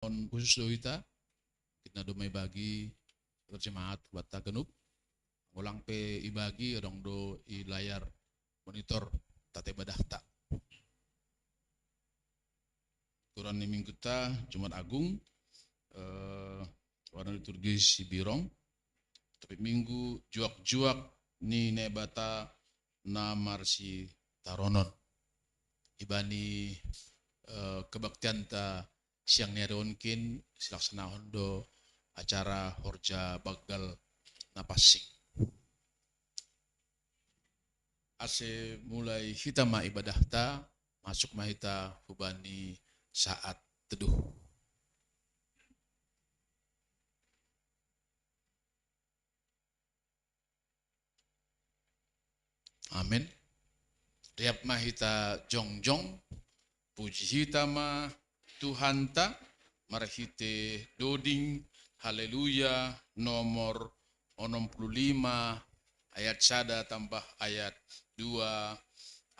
khusus doita kita domai bagi terjemaat bata genup ulang pe ibagi dong do i layar monitor tate badahta turan ni minggu ta Jumat Agung warna liturgis si birong tapi minggu juak-juak ni nebata na marsi taronon ibani kebaktian ta siang neronkin silaksana hondo acara horja bagal napasing ase mulai hitama ibadah ta masuk mahita hubani saat teduh. Amin. Riap mahita jongjong puji hitama Tuhan ta marhite doding haleluya nomor 65 ayat sada tambah ayat 2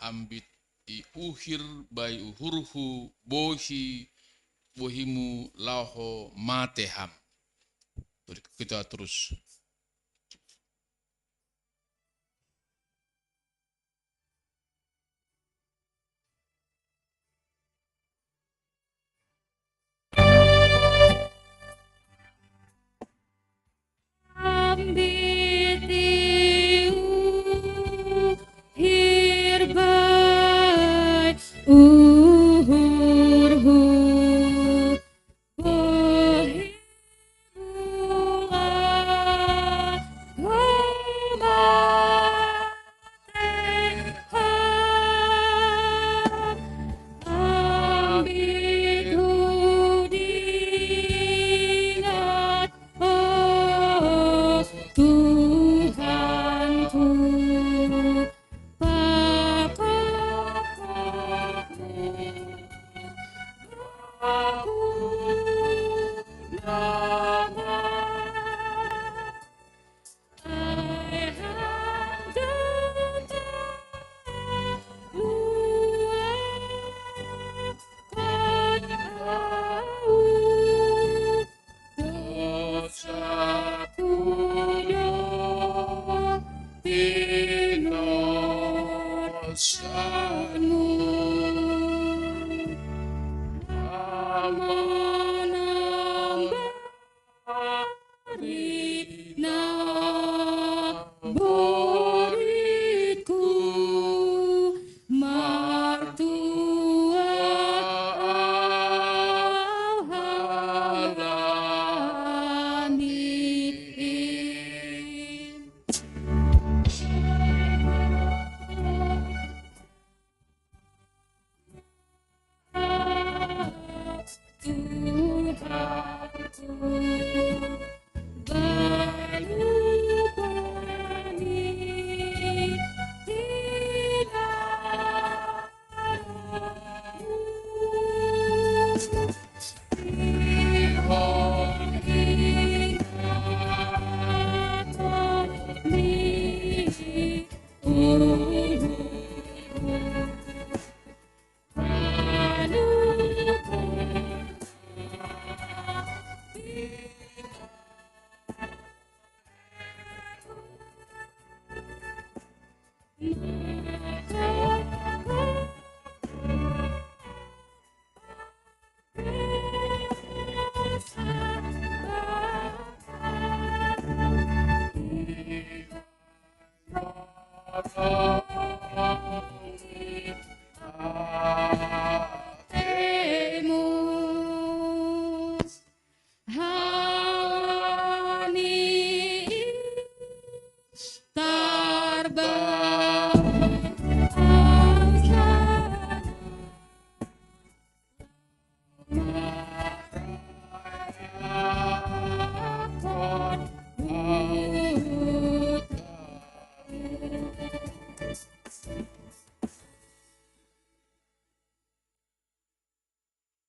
ambit i uhir bai uhurhu bohimu laho mateham. Kita terus.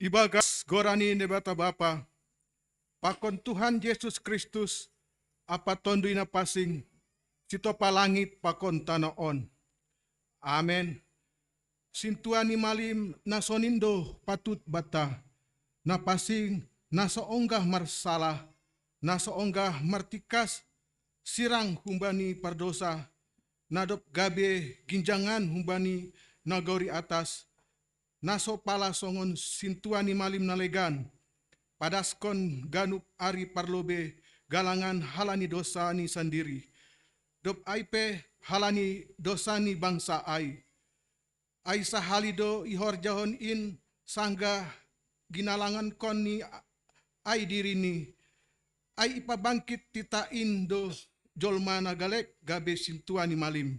Ibagas gorani nebata Bapa, pakon Tuhan Yesus Kristus, apa tondui na pasing, sito palangit pakon tanaon. Amen. Sintuani malim na sonindo patut bata, na pasing naso onggah marsalah, naso onggah martikas, sirang humbani pardosa, nadop gabe ginjangan humbani nagori atas, naso pala songon sintuani malim nalegan, padaskon ganup ari parlobe galangan halani dosani sendiri, dop aipe halani dosani bangsa ai sahalido ihor jahon in sangga ginalangan koni ai dirini, ai ipabangkit tita indo jolma nagalek gabe sintuani malim.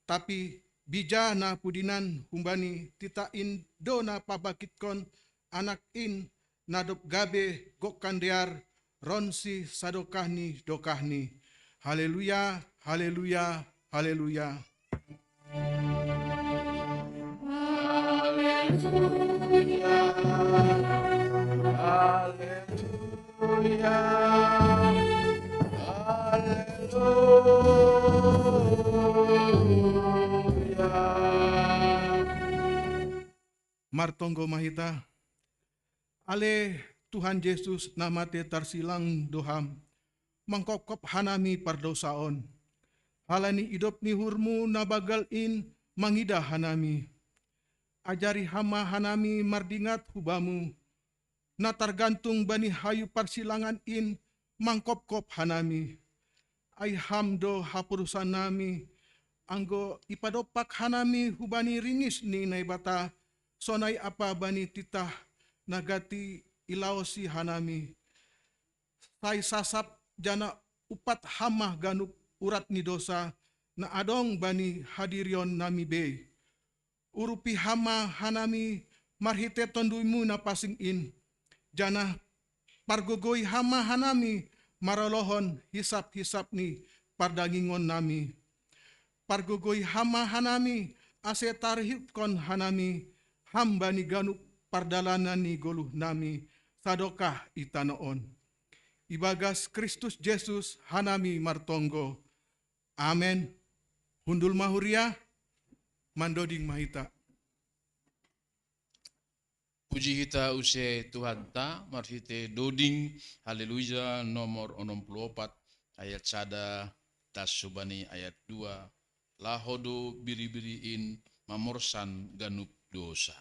Tapi bija na pudinan humbani tita indo na pabakitkon anak in nadop gabe gokandear ronsi sadokahni dokahni. Haleluya, haleluya, haleluya. Martonggo mahita, ale Tuhan Yesus namate tarsilang doham, mangkop-kop hanami pardosaon, halani idop ni hurmu nabagal in mangida hanami, ajari hama hanami mardingat hubamu, na targantung bani hayu parsilangan in mangkop-kop hanami, ay hamdo hapurusan nami, anggo ipadopak hanami hubani ringis ni naibata, sonai apa bani titah nagati ilaosi hanami. Sai sasap jana upat hamah ganup urat ni dosa na adong bani hadirion nami be. Urupi hama hanami marhite tonduimu na pasing in. Jana pargogoi hama hanami maralohon hisap-hisap ni pardagingon nami. Pargogoi hama hanami ase tarhitkon hanami hamba ni ganup pardalanan ni goluh nami sadokah itanoon. Ibagas Kristus Yesus hanami martonggo. Amen. Hundul mahuria, mandoding mahita. Puji hita use Tuhan ta, marhite doding, haleluya, nomor 64, ayat sada, tas subani ayat 2, lahodo biri-biriin, mamorsan ganup dosa.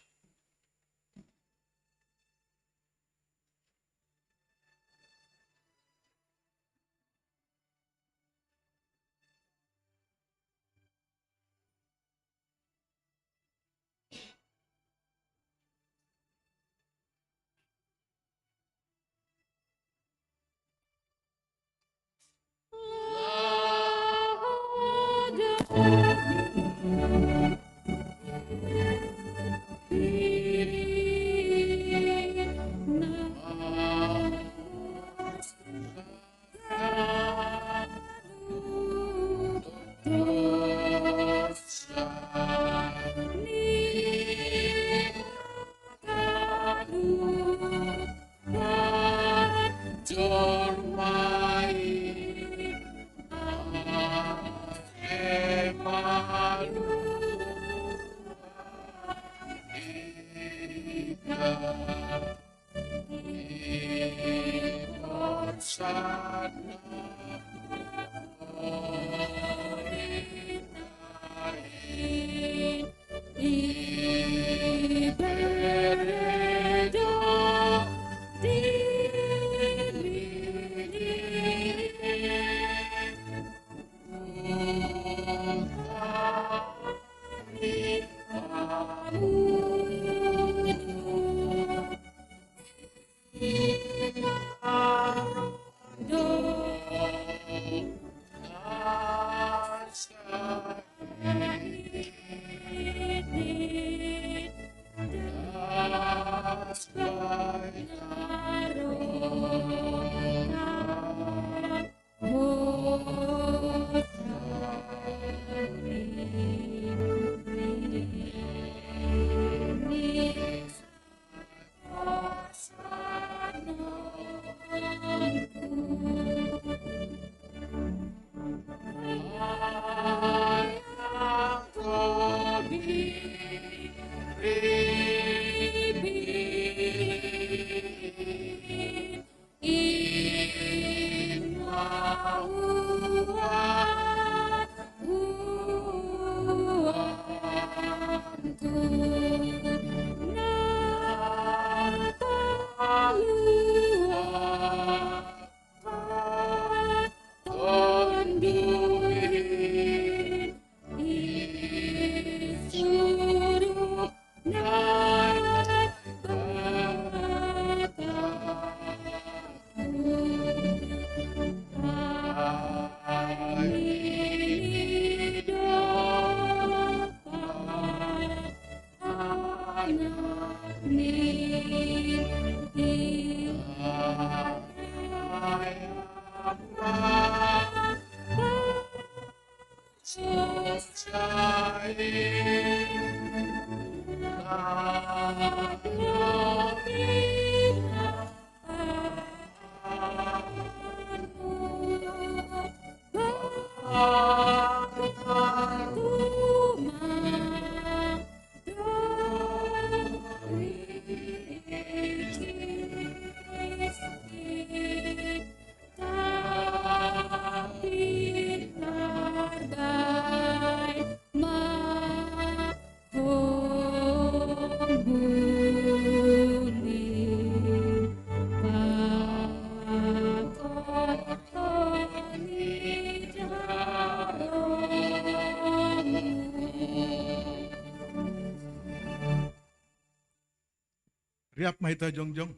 Riap mahita jongjong.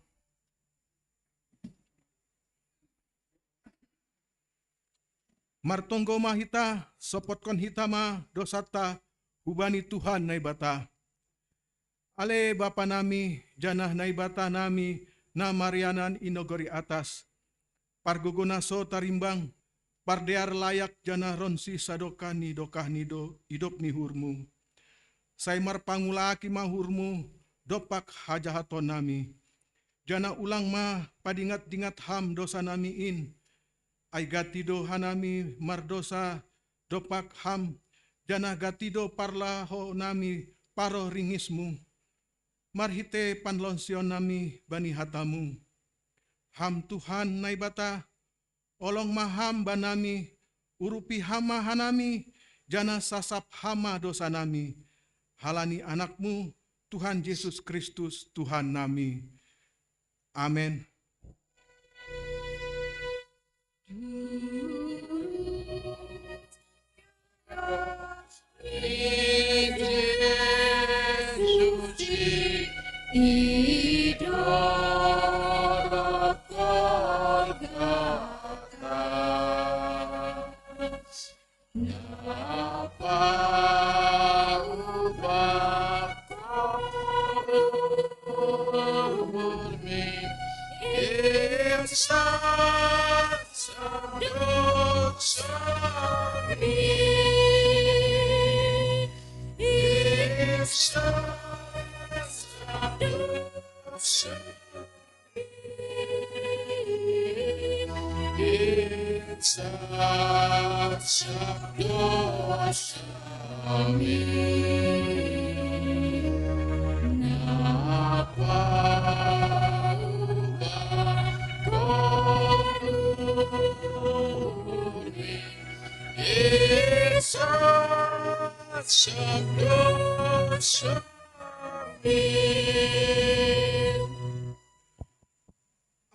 Martonggo mahita, sopotkon hitama dosata, hubani Tuhan naibata. Ale Bapa nami, janah naibata nami, na marianan inogori atas. Parguguna so tarimbang, pardear layak janah ronsi sadoka ni dokah nido, idop ni hurmu. Saimar pangulaki mahurmu, dopak hajahaton nami. Jana ulang ma padingat-dingat ham dosa nami in. Ay gatido hanami mardosa dopak ham. Jana gatido parlaho nami paro ringismu. Marhite panlonsion nami bani hatamu. Ham Tuhan naibata, olong maham banami, urupi hama hanami, jana sasap hama dosa nami. Halani anakmu, Tuhan Yesus Kristus, Tuhan nami. Amin.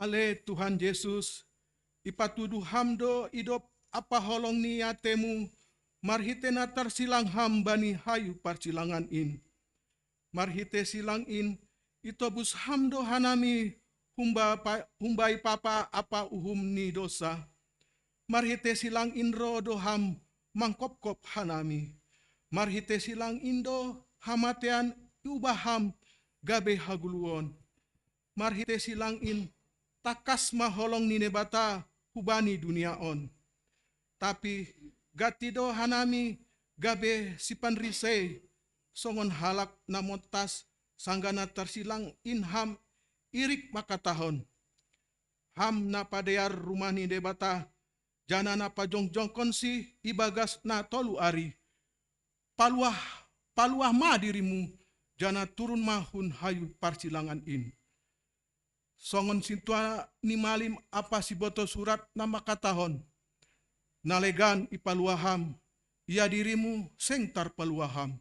Ale Tuhan Yesus, ipatuduh hamdo idop apa holong niatemu, marhite natar silang hambani hayu parsilangan in. Marhite silang in, itobus hamdo hanami humbai papa apa uhum ni dosa. Marhite silang inro doham mangkop-kop hanami. Marhite silang indo hamatean ubaham gabe haguluon. Marhite silang in takas maholong ninebata hubani duniaon. Tapi gatido hanami gabe sipanrise songon halak namontas sanggana tersilang inham irik makatahon. Ham na padear rumah ninebata jana na pajongjongkon si ibagas na tolu ari. Paluah ma dirimu jana turun mahun hayu parsilangan in. Songon sintua ni malim apa si boto surat nama katahon. Nalegan ipaluaham, ia dirimu sengtar paluaham.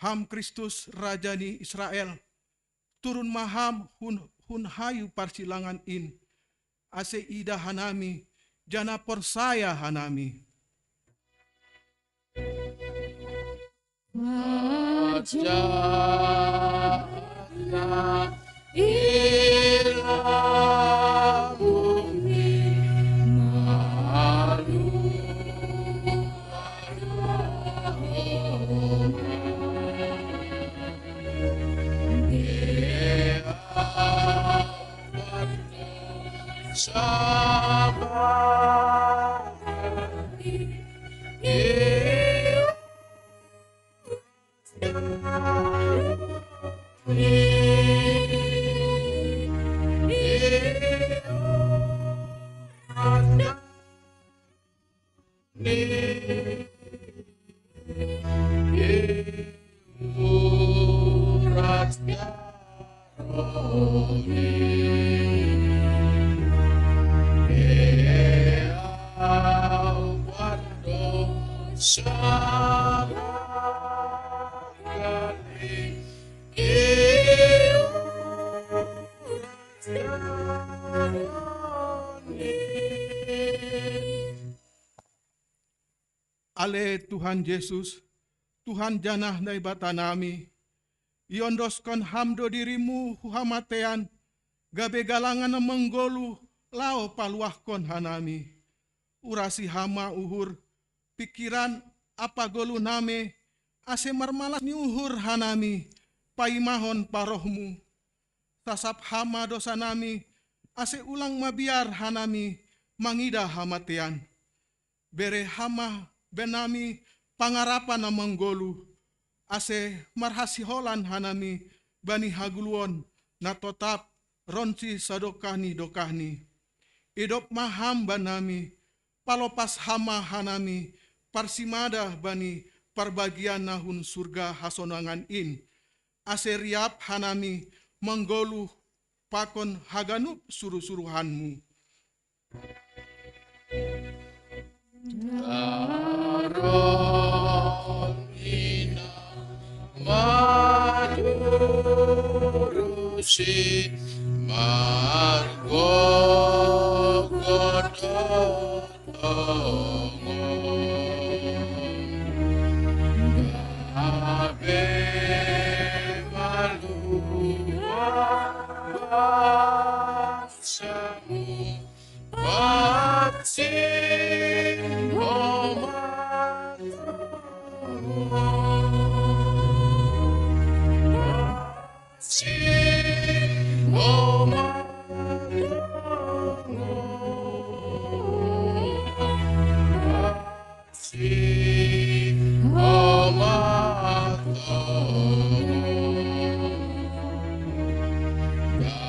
Ham Kristus Raja ni Israel, turun maham hun hayu parsilangan in. Ase ida hanami, jana persaya hanami. Wajahnya Ila bumi malu sabar Ale Tuhan Yesus, Tuhan janah dai bata nami, iondoskan hamdo dirimu huhamatean, gabe galangan menggolu, lao paluahkon hanami. Urasi hama uhur, pikiran apa golu name, ase marmalas ni uhur hanami, paimahon parohmu. Sasap hama dosa nami, ase ulang mabiar hanami, mangida hamatean. Bere hama benami pangarapan na menggolu, ase marhasiholan hanami, bani haguluon, na totap ronsi sadokahni dokahni. Idop maham banami, palopas hama hanami, parsimada bani parbagian nahun surga hasonangan in. Ase riap hanami, menggolu pakon haganup suruh-suruhanmu. Karolina madurusi margo godonongo gabe malua bangsamu Vaksin omat vaksin omat vaksin omat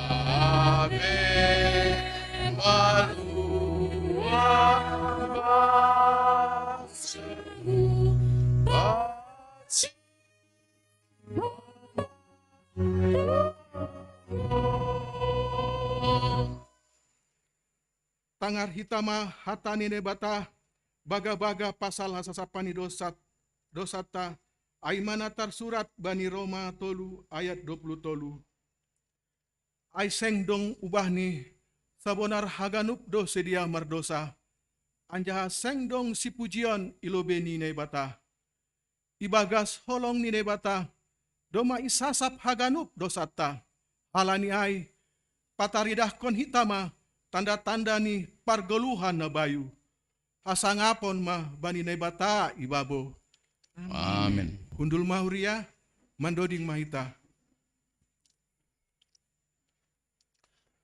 gabe malu Tangar hitama hatani nebata, baga-baga pasal hasasapani dosata, aimanatar surat bani Roma tolu ayat 20 tolu. Ai sengdong ubahni, sabonar haganup do sedia mardosa, anjaha sengdong si pujian ilobeni nebata. Ibagas holong ni nebata, doma isasap haganup dosata, halani ai, pataridahkon hitama, tanda-tanda ni pargeluhan na bayu. Hasangapon mah bani nebata ibabo. Amin. Hundul mahuria, mandoding mahita.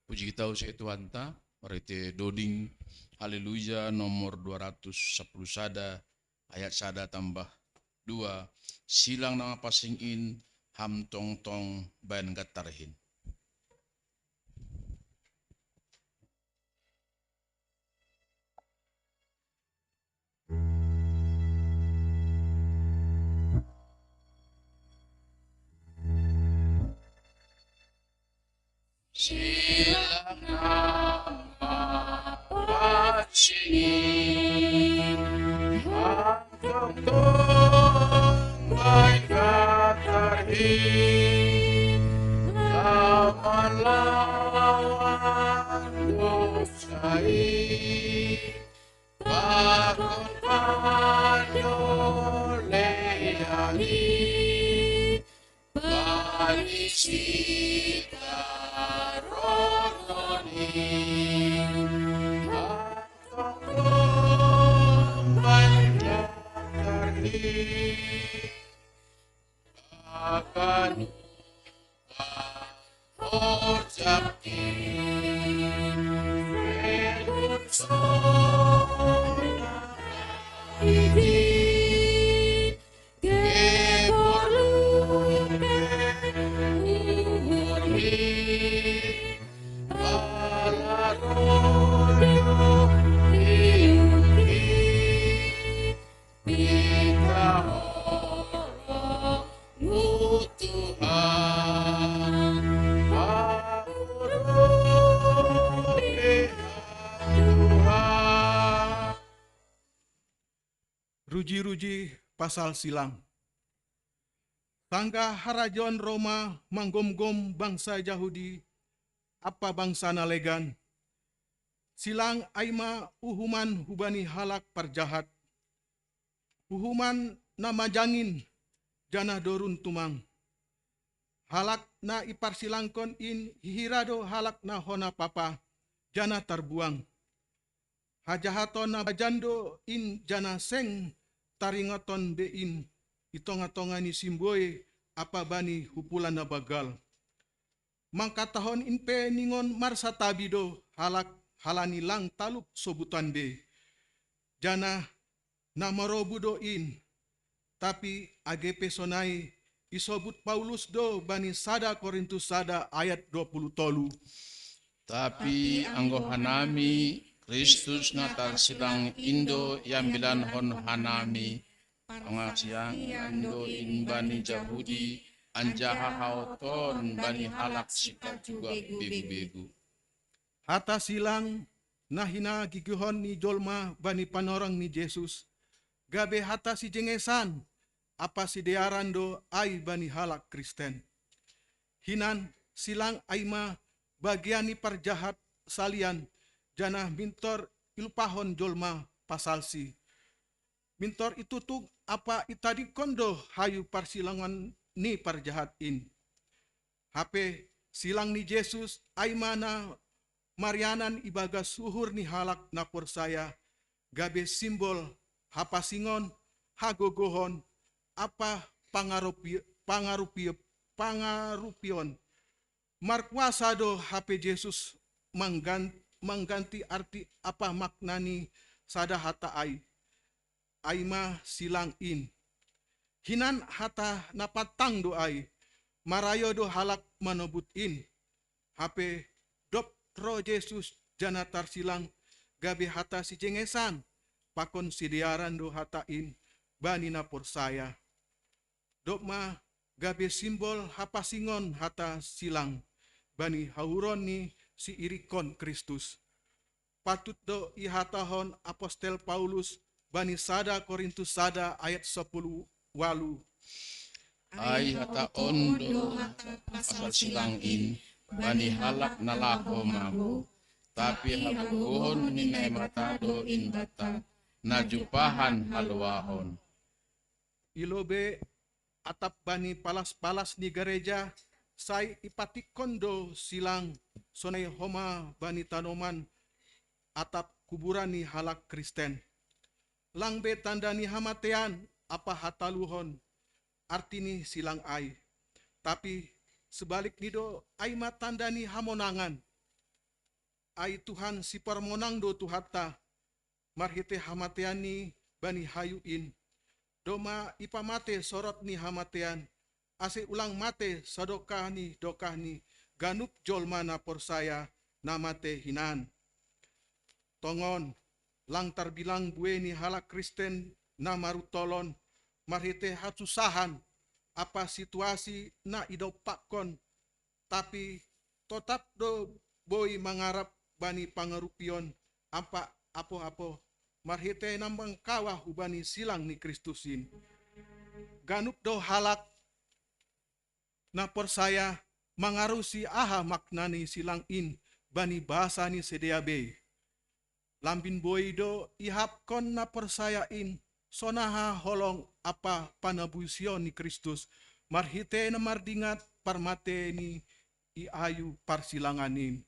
Puji kita usai Tuhan ta, merite doding haleluya nomor 210 sada, ayat sada tambah 2, silang nama pasing in, ham tong tong ban gatarhin. silang nama pasingin hanggang baik katarhin lawan lawan dosain bakon panyoleani bani sita akan Ruji-ruji pasal silang. Tangga harajon Roma manggom-gom bangsa Yahudi, apa bangsa nalegan. Silang aima uhuman hubani halak parjahat. Uhuman na majangin jana dorun tumang. Halak na iparsilangkon in hihirado halak na hona papa jana tarbuang. Hajahaton na bajando in jana seng taringaton bein itonga-tonga ni simboy apa bani hupulan na bagal. Mangkatahon inpe ningon marsa tabido halak halani lang talup sobutan be. Jana na marobudo in tapi AGP sonai isobut Paulus do bani sada Korintus sada ayat 20 Tapi anggo hanami Kristus natar silang Indo yang bilan hon hanami pangasiang Indo in bani Yahudi anjaha hauton bani halak sikat juga begu-begu. Hata silang nahina gigihon ni jolma bani panorang ni Yesus. Gabe hata si jengesan apa si dearan do ai bani halak Kristen. Hinan silang aima bagiani parjahat salian jana mintor ilpahon jolma pasalsi. Mintor itu tuh apa itadi kondo hayu parsilangan ni parjahat in. HP silang ni Yesus aimana Marianan ibaga suhur ni halak napor saya gabe simbol hapasingon hagogohon apa pangarupion markwasa do HP Yesus mengganti arti apa maknani sada hata ai aima silang in hinan hata napatang do ai marayo do halak manobut in HP dop ro Yesus janatar silang gabe hata si jengesan pakon sidiaran do hata in bani napor saya dop ma gabe simbol hapasingon hata silang bani hauron ni si irikon Kristus. Patut do ihatahon apostel Paulus bani sada Korintus sada ayat 10 walu. Ai hata ondo pasal silang in bani halak nalako mago tapi hagogohon minai mata do in bata najupahan halwahon. Ilobe atap bani palas-palas ni gereja sai ipatik kondo silang sonai homa bani tanoman atap kuburan ni halak Kristen. Langbe tanda ni hamatean apa hataluhon arti ni silang ai. Tapi sebalik nido ai matanda ni hamonangan. Ai Tuhan si permonang do tuhata marhite hamatean ni bani hayuin. Doma ipamate sorot ni hamatean. Ase ulang mate sadokah ni dokah ni ganup jolma na por saya namate hinan. Tongon lang tarbilang bue ni halak Kristen na marutolon marhite hatusahan apa situasi na idopakon tapi tetap do boy mangarap bani pangarupion apa apo-apo marhite nambang kawah hubani silang ni Kristusin. Ganup do halak na por saya mangarusi aha maknani silang in bani bahasa ni sedeabe. Lambin boido ihapkon na por saya in sonaha holong apa panabusion ni Kristus marhite na mardingat parmate ni iayu parsilanganin.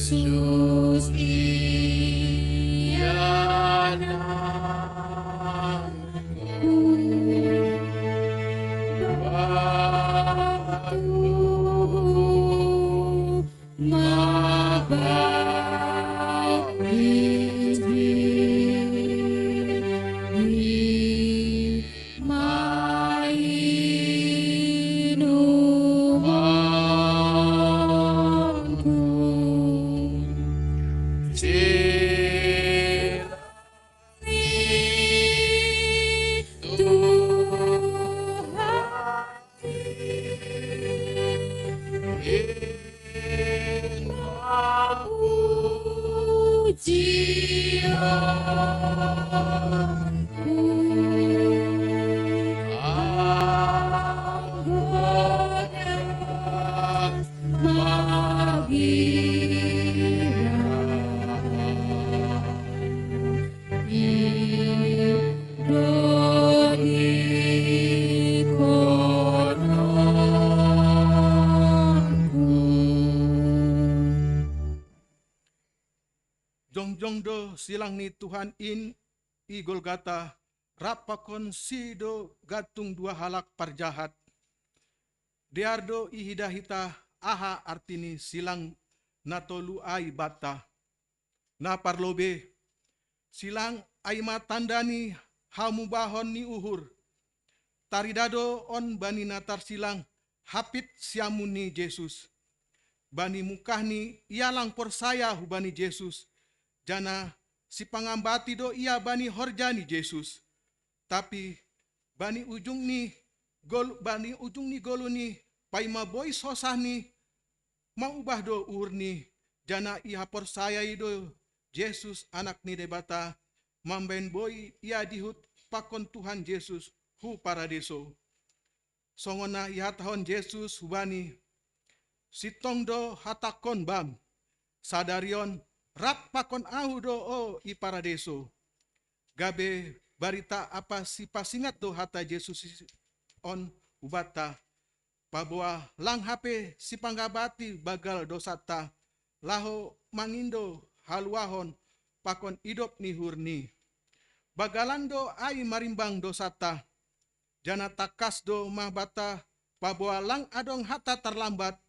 Yesus ia namaku, batu mabaptis mainu Jongjong do silang ni Tuhan in i Golgata, rapakon si do gatung dua halak parjahat. Diardo i hidahita aha artini silang natolu ai bata. Na parlobe, silang ai matandani hamubahon ni uhur. Taridado on bani natar silang hapit siamun ni Yesus. Bani mukahni ialang persaya hubani Yesus. Jana si pangambati do ia bani horjani Yesus. Tapi bani ujung ni golu ni paima boy sosah ni maubah do urni. Jana ia persaya do Yesus anak ni debata mamben boy ia dihut pakon Tuhan Yesus hu paradeso. Songona ia tahon Yesus hubani sitong do hatakon bam sadarion rap pakon au do o i paradeso. Gabe barita apa si pasingat do hata Yesus on ubata. Paboa lang hape si panggabati bagal dosata. Laho mangindo haluahon pakon idop ni hurni. Bagalando ai marimbang dosata. Jana takas do mahbata. Paboa lang adong hata terlambat.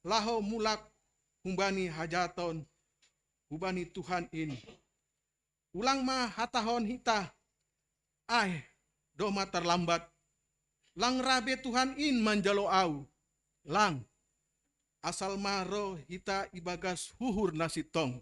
Laho mulak humbani hajaton. Hubani Tuhan ini. Ulang mah hatahon hita. Ai, doma terlambat. Lang rabe Tuhan in manjalo au. Lang, asal maro hita ibagas huhur nasi tong.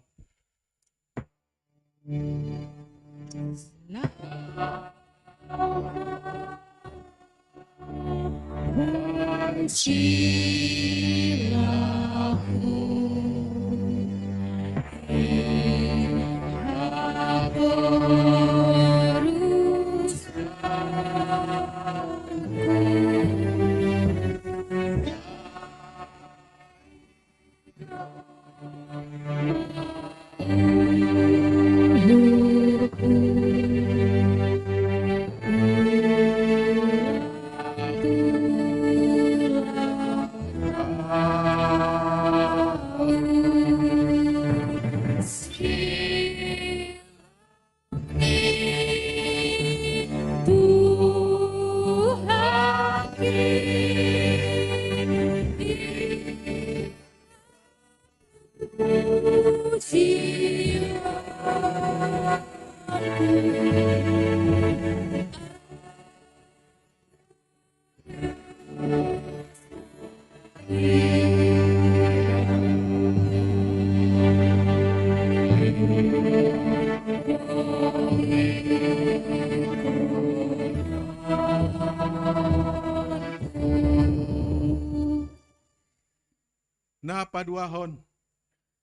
Na paduahon,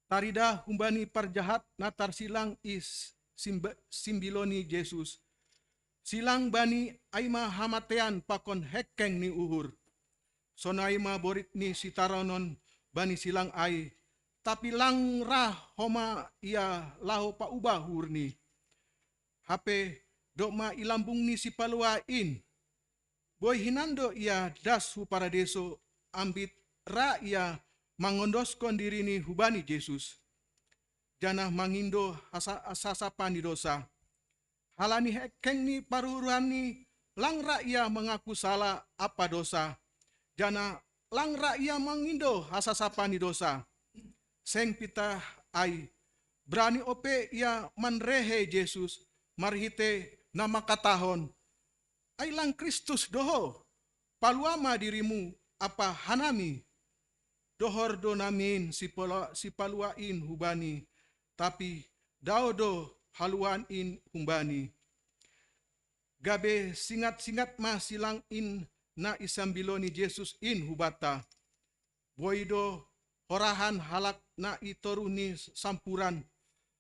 tarida humbani parjahat natar silang is simbiloni Yesus. Silang bani aima hamatean pakon hekeng ni uhur. Sonaima borit ni sitaronon bani silang ai. Tapi lang rah homa ia laho pa ubah hurni. Hape dok ma ilambung ni si paluain. Boy hinando ia das hu paradeso ambit ra ia mangondoskon diri ni hubani Yesus. Janah mangindo asasapani dosa. Halani hekeng ni paruruhan ni langra ia mengaku salah apa dosa. Jana langra ia mangindo asasapani dosa. Seng pita ai berani ope ia manrehe Yesus marhite nama katahon. Ai lang Kristus doho paluama dirimu apa hanami. Dohor do namin si paluain hubani, tapi daudo haluan in humbani. Gabe singat-singat mah silang in na isambiloni Yesus in hubata. Boido horahan halak na itoruni sampuran.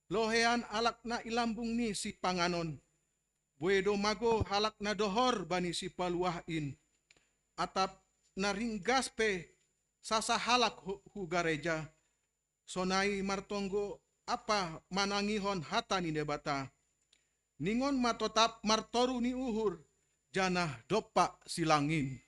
Lohean alak na ilambung ni si panganon. Boido mago halak na dohor bani si paluain. Atap na ringgaspe sasa halak hu gareja. Sonai martonggo apa manangihon hata ni debata. Ningon matotap martoru ni uhur. Janah dopa silangin.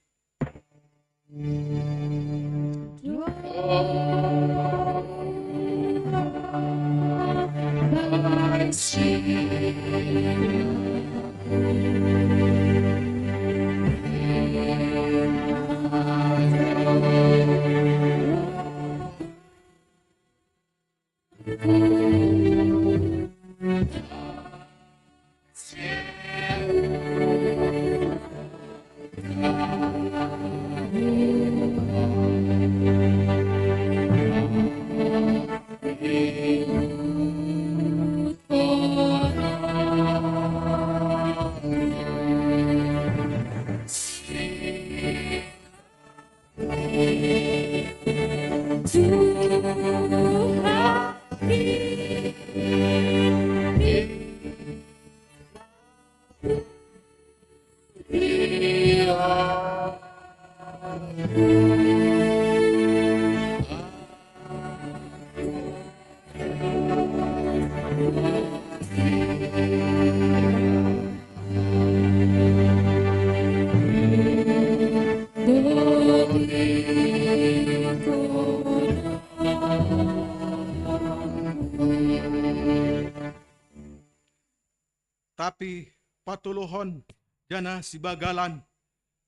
Tapi patulohon jana si bagalan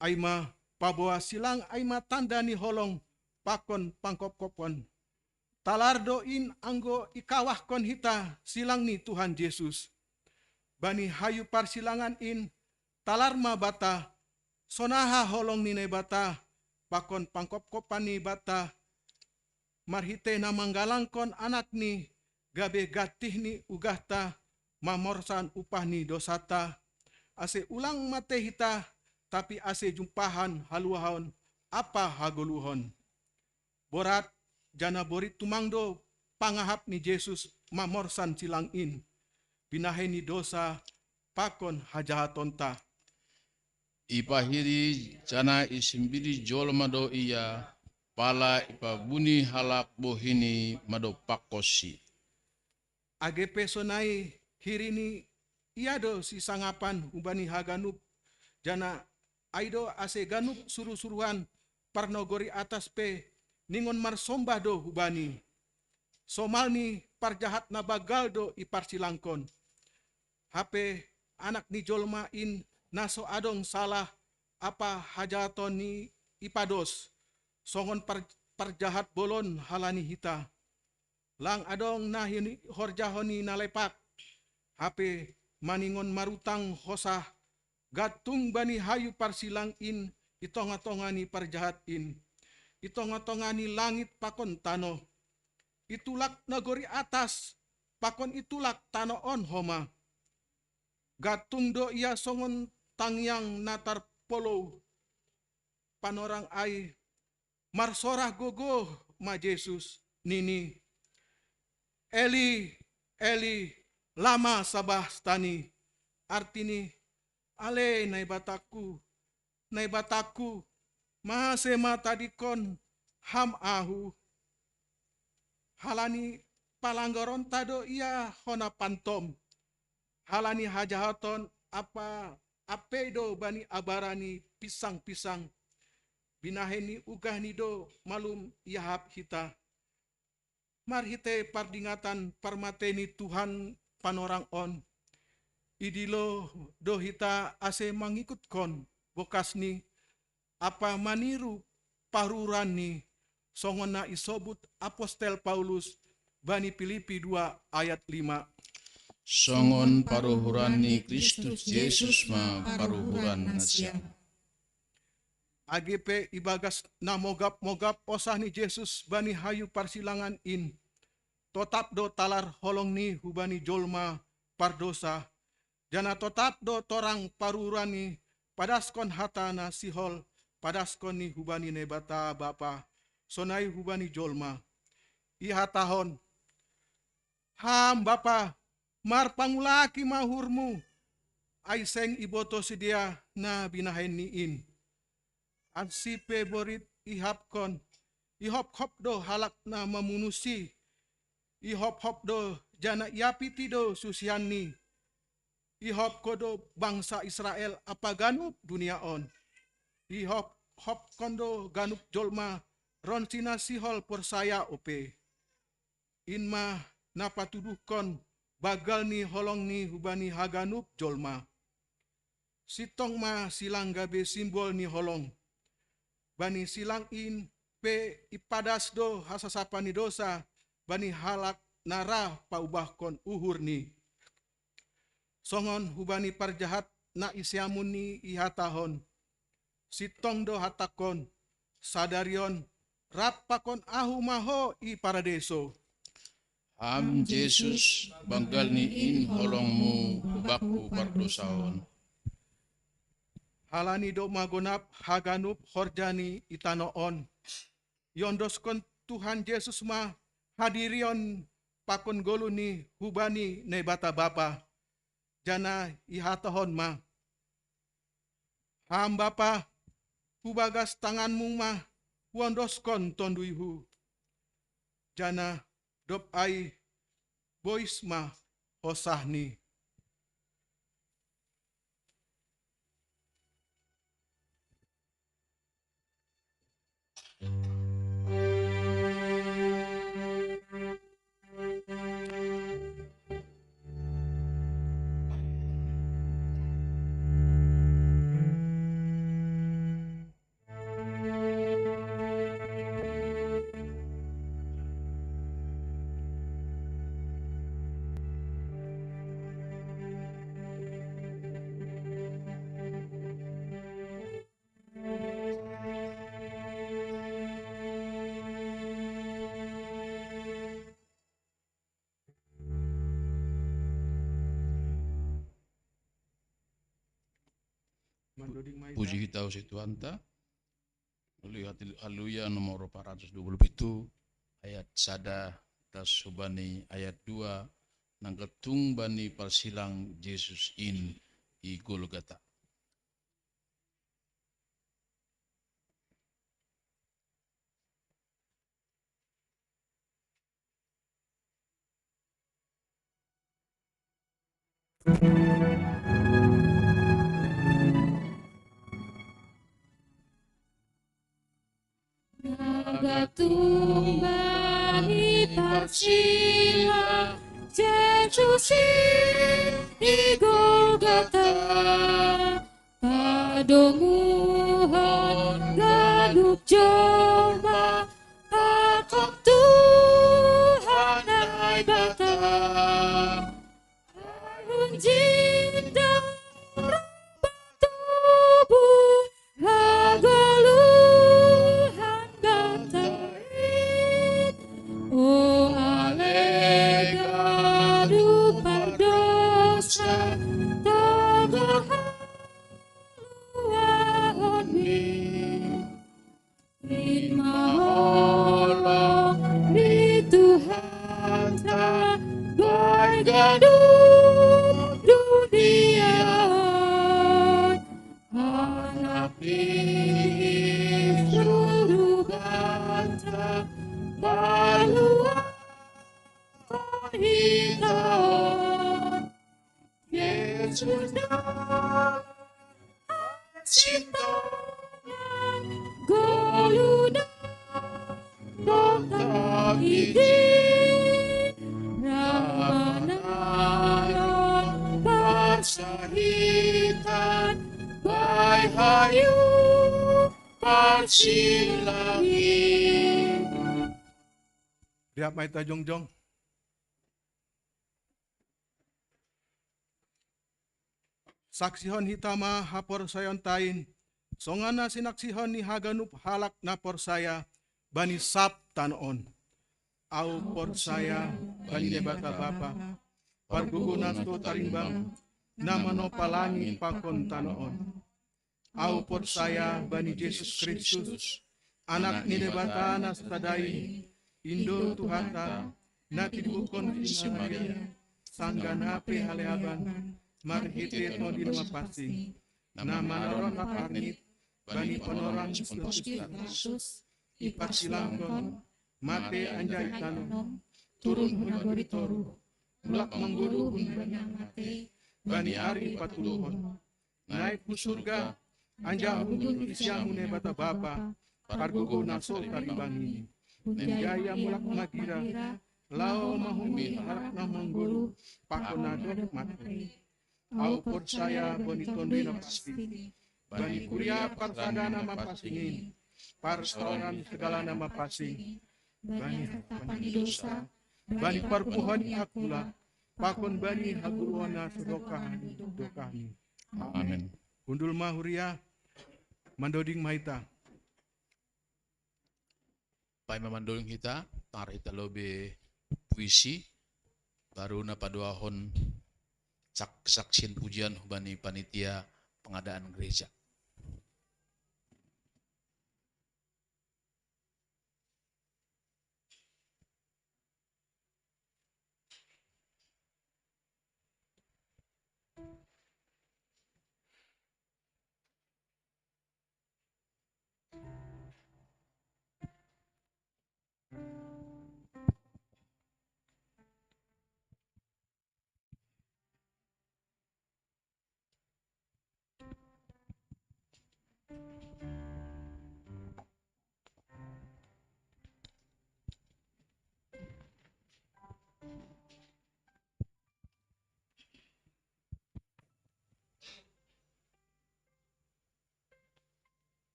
aima pabawa silang aima tanda ni holong pakon pangkop-kopon. Talardoin anggo ikawahkon hita silang ni Tuhan Yesus. Bani hayu parsilangan in talarma bata sonaha holong ni bata pakon pangkop-kopan ni bata marhite na manggalangkon anak ni gabe gatih ni ugahta mamorsan upah ni dosata ase ulang mate hita tapi ase jumpahan haluahon apa hagoluhon. Borat jana borit tumangdo pangahap ni Yesus mamorsan silang in binahe ni dosa pakon hajahatonta. Ipahiri jana isimbiri jol mado iya pala ipabuni halak bohini mado pakosi. Agepe sonai hirini iado si sangapan ubani haganup jana aido ase ganup suruh-suruhan parnogori atas pe ningon marsombah do hubani somalni parjahat na bagal do iparsilangkon hape anak ni jolma in naso adong salah apa hajaton ni ipados songon parjahat bolon halani hita lang adong nahini horjahoni nalepak hape maningon marutang hosah gatung bani hayu parsilang in itonga-tongani parjahat in itonga-tongani langit pakon tano itulak nagori atas pakon itulak tano on homa gatung do ia songon tangyang natar polo panorang ai marsorah gogo ma Yesus nini Eli Eli lama sabachthani artini ale naibataku mahasema tadikon ham ahu halani palanggoron tado ia hona pantom halani hajahaton apa apedo bani abarani pisang-pisang binaheni ugahni do malum yahap hita marhite pardingatan parmateni Tuhan panorang on idilo do hita ase mangikut kon bokas ni apa maniru paruran ni songon na isobut apostel Paulus bani Filipi 2 ayat 5 Songon paruhuran ni Kristus Yesus ma paruhuran nasya. AGP ibagas na mogap-mogap osah ni Yesus bani hayu parsilangan in totap do talar holong ni hubani jolma pardosa jana totap do torang parurani padaskon hatana sihol padaskon ni hubani nebata bapa sonai hubani jolma ihatahon ham bapa mar pangulaki mahurmu aiseng iboto sedia na binahen ni in ansipe borit ihapkon ihop-hop do halak na mamunusi ihop-hop do jana iapiti do susiani ihop kodo bangsa Israel apa ganup dunia on ihop-hop kondo ganup jolma ron sina sihol persaya ope inma napatuduhkon bagal ni holong ni hubani haganup jolma sitong ma silang gabe simbol ni holong bani silang in pe ipadas do hasasapa ni dosa bani halak nara paubahkon uhur ni. Songon hubani parjahat na isyamun ni ihatahon. Sitong do hatakon, sadarion, rapakon ahu maho i paradeso. Ham Jesus banggal ni in holongmu baku pardosaon. Halani do magonap haganup horjani itanoon. Yondoskon Tuhan Yesus ma hadirion pakon golu ni hubani ne bata bapa. Jana ihatahon ma. Ham bapa hubagas tanganmu ma wondoskon tonduihu. Jana dop ai bois ma hosahni. Puji kita si Tuhan ta. Haleluya nomor 427 ayat sada tas subani ayat 2 nangketung bani parsilang Yesus in i Golgota. Nagatumbani parsila Jesus di Golgota. Padomuhon galup joma pakok Tuhan ay bata. Harun jinda tubuh hagoluhan gatain. O alegadu pardosa tagahaluahon mi. Maholo ni Tuhan ta gaduh dunia. Anak di seluruh bangsa baluan hitam. Yesus dan cinta goluna dokter ini ramanayon parsahitan bay hayu parsilangin. Riap mai ta jongjong. Saksihon hitama hapor sayon tain. Songana sinaksihon ni haganup halak na porsaya bani sap tanon. Au porsaya bani nebata bapa. Pargugunan to tarimbang namano palangi pakon tanon. Au porsaya bani Yesus Kristus. Anak ni nebata na sadai. Indo Tuhanta na tidukon si Maria. Sanggan hape haleaban. Marhite no di nama pasti. Nama naron aparnit. Bani penorang Kristus. Ipasilangkon. Mate anjay tanon. Turun hunagori toru. Mulak menggudu banyak mate. Bani ari patuluhon. Naik ku surga. Anja hubun isyamune bata bapa. Pargugo naso taribangi. Nemjaya mulak magira. Lao mahumi harap na mengguru. Pakonadok mate. Au percaya bani tondi na pasti. Bani kuria parsadana mapasingin. Parstoran segala nama pasing. Bani hatapan dosa. bani permohon akulah, pakon bani haguruana sedokahani dokahani. Amin. Undul mahuria mandoding mahita. Pai memandulung kita, tar ita lobe puisi, baru na paduahon saksian pujian bani panitia pengadaan gereja.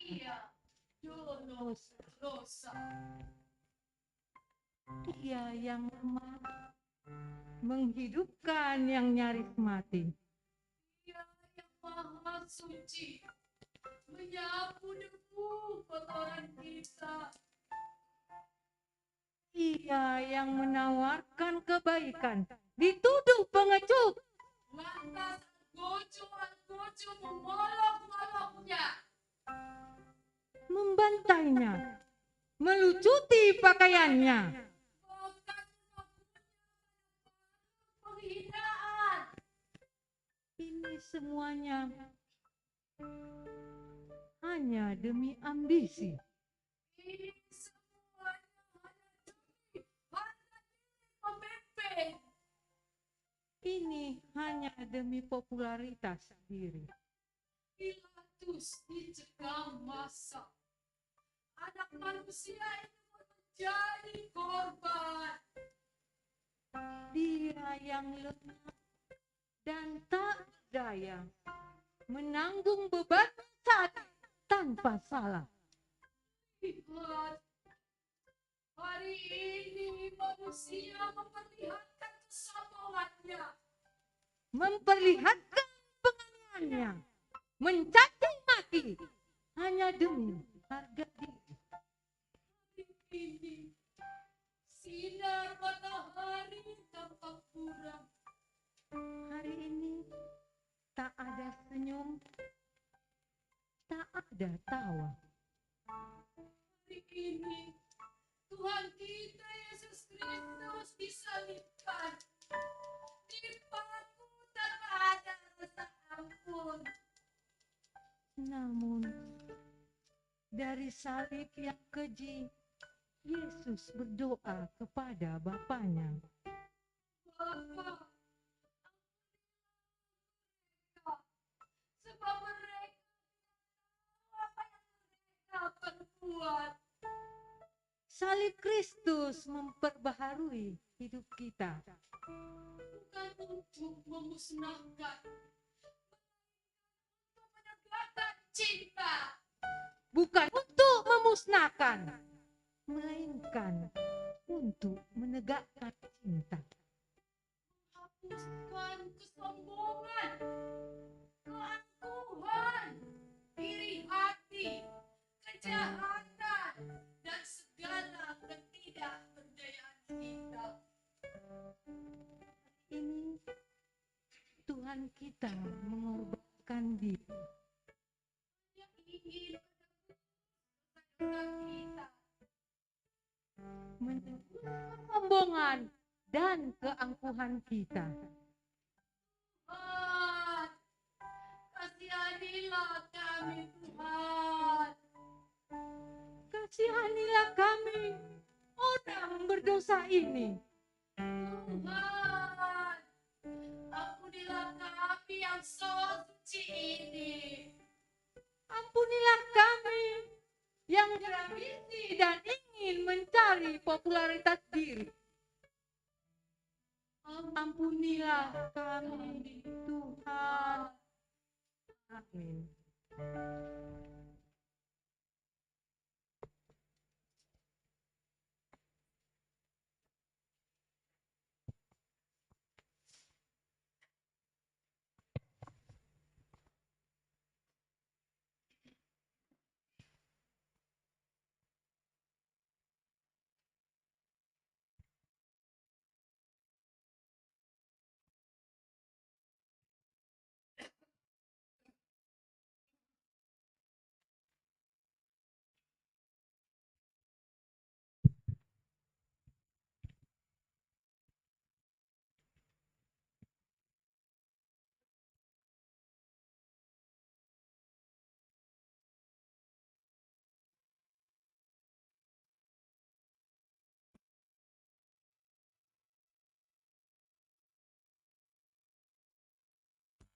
Iya, dosa. Dia yang lemah menghidupkan yang nyaris mati. Dia yang maha suci menyapu debu kotoran kita. Dia yang menawarkan kebaikan dituduh pengecut. Lantas gojo memolok-moloknya, membantainya, melucuti pakaiannya. Penghinaan. Ini semuanya hanya demi ambisi. Ini semuanya hanya demi harga diri pemimpin. Ini hanya demi popularitas diri. Pilatus dicekam masa. Anak manusia itu menjadi korban. Dia yang lemah dan tak berdaya menanggung beban saat tanpa salah. Lihat, hari ini manusia memperlihatkan kesombongannya, memperlihatkan penganiayaannya, mencaci maki hanya demi harga diri. Hari ini sinar matahari tampak buram. Hari ini tak ada senyum, tak ada tawa. Hari ini Tuhan kita Yesus Kristus disalibkan, dipaku tanpa ada rasa ampun. Namun dari salib yang keji, Yesus berdoa kepada Bapanya. Bapa, sebab mereka apa yang mereka perbuat. Salib Kristus memperbaharui hidup kita. Bukan untuk memusnahkan, untuk menegakkan cinta. Bukan untuk memusnahkan, melainkan untuk menegakkan cinta. Hapuskan kesombongan, keangkuhan, iri hati, kejahatan, dan segala ketidakberdayaan kita. Ini Tuhan kita mengorbankan diri. Yang ingin kita menembus kesombongan dan keangkuhan kita. Tuhan, kasihanilah kami Tuhan. Kasihanilah kami orang berdosa ini. Tuhan, ampunilah kami yang so suci ini. Ampunilah kami yang berambisi dan ingin mencari popularitas diri. Ampunilah kami, Tuhan. Amin.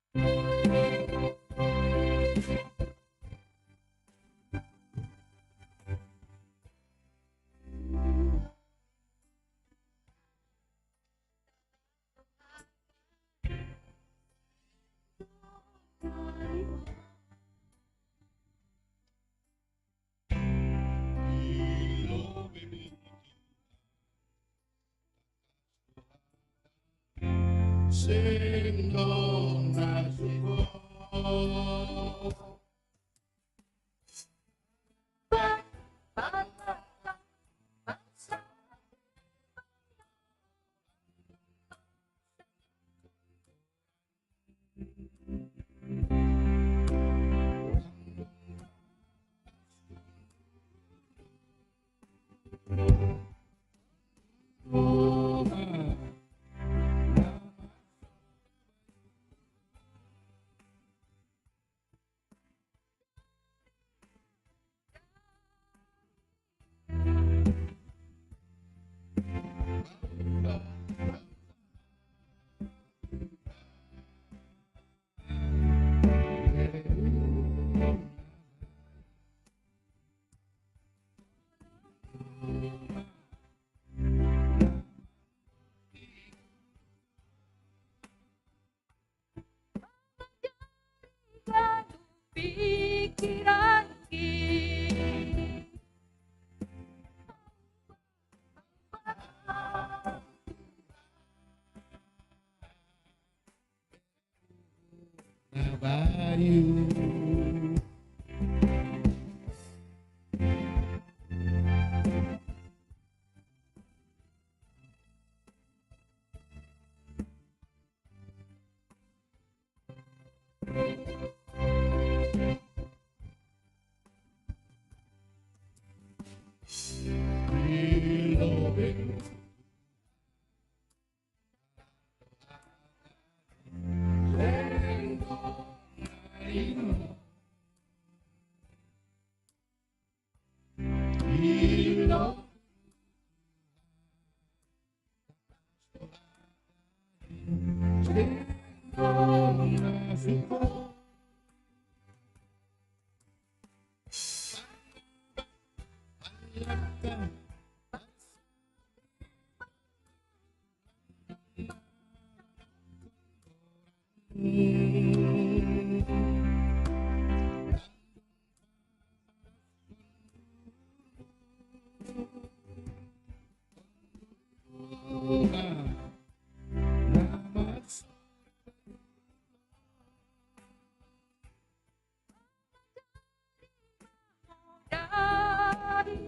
Sing dong nasuko. Pikiran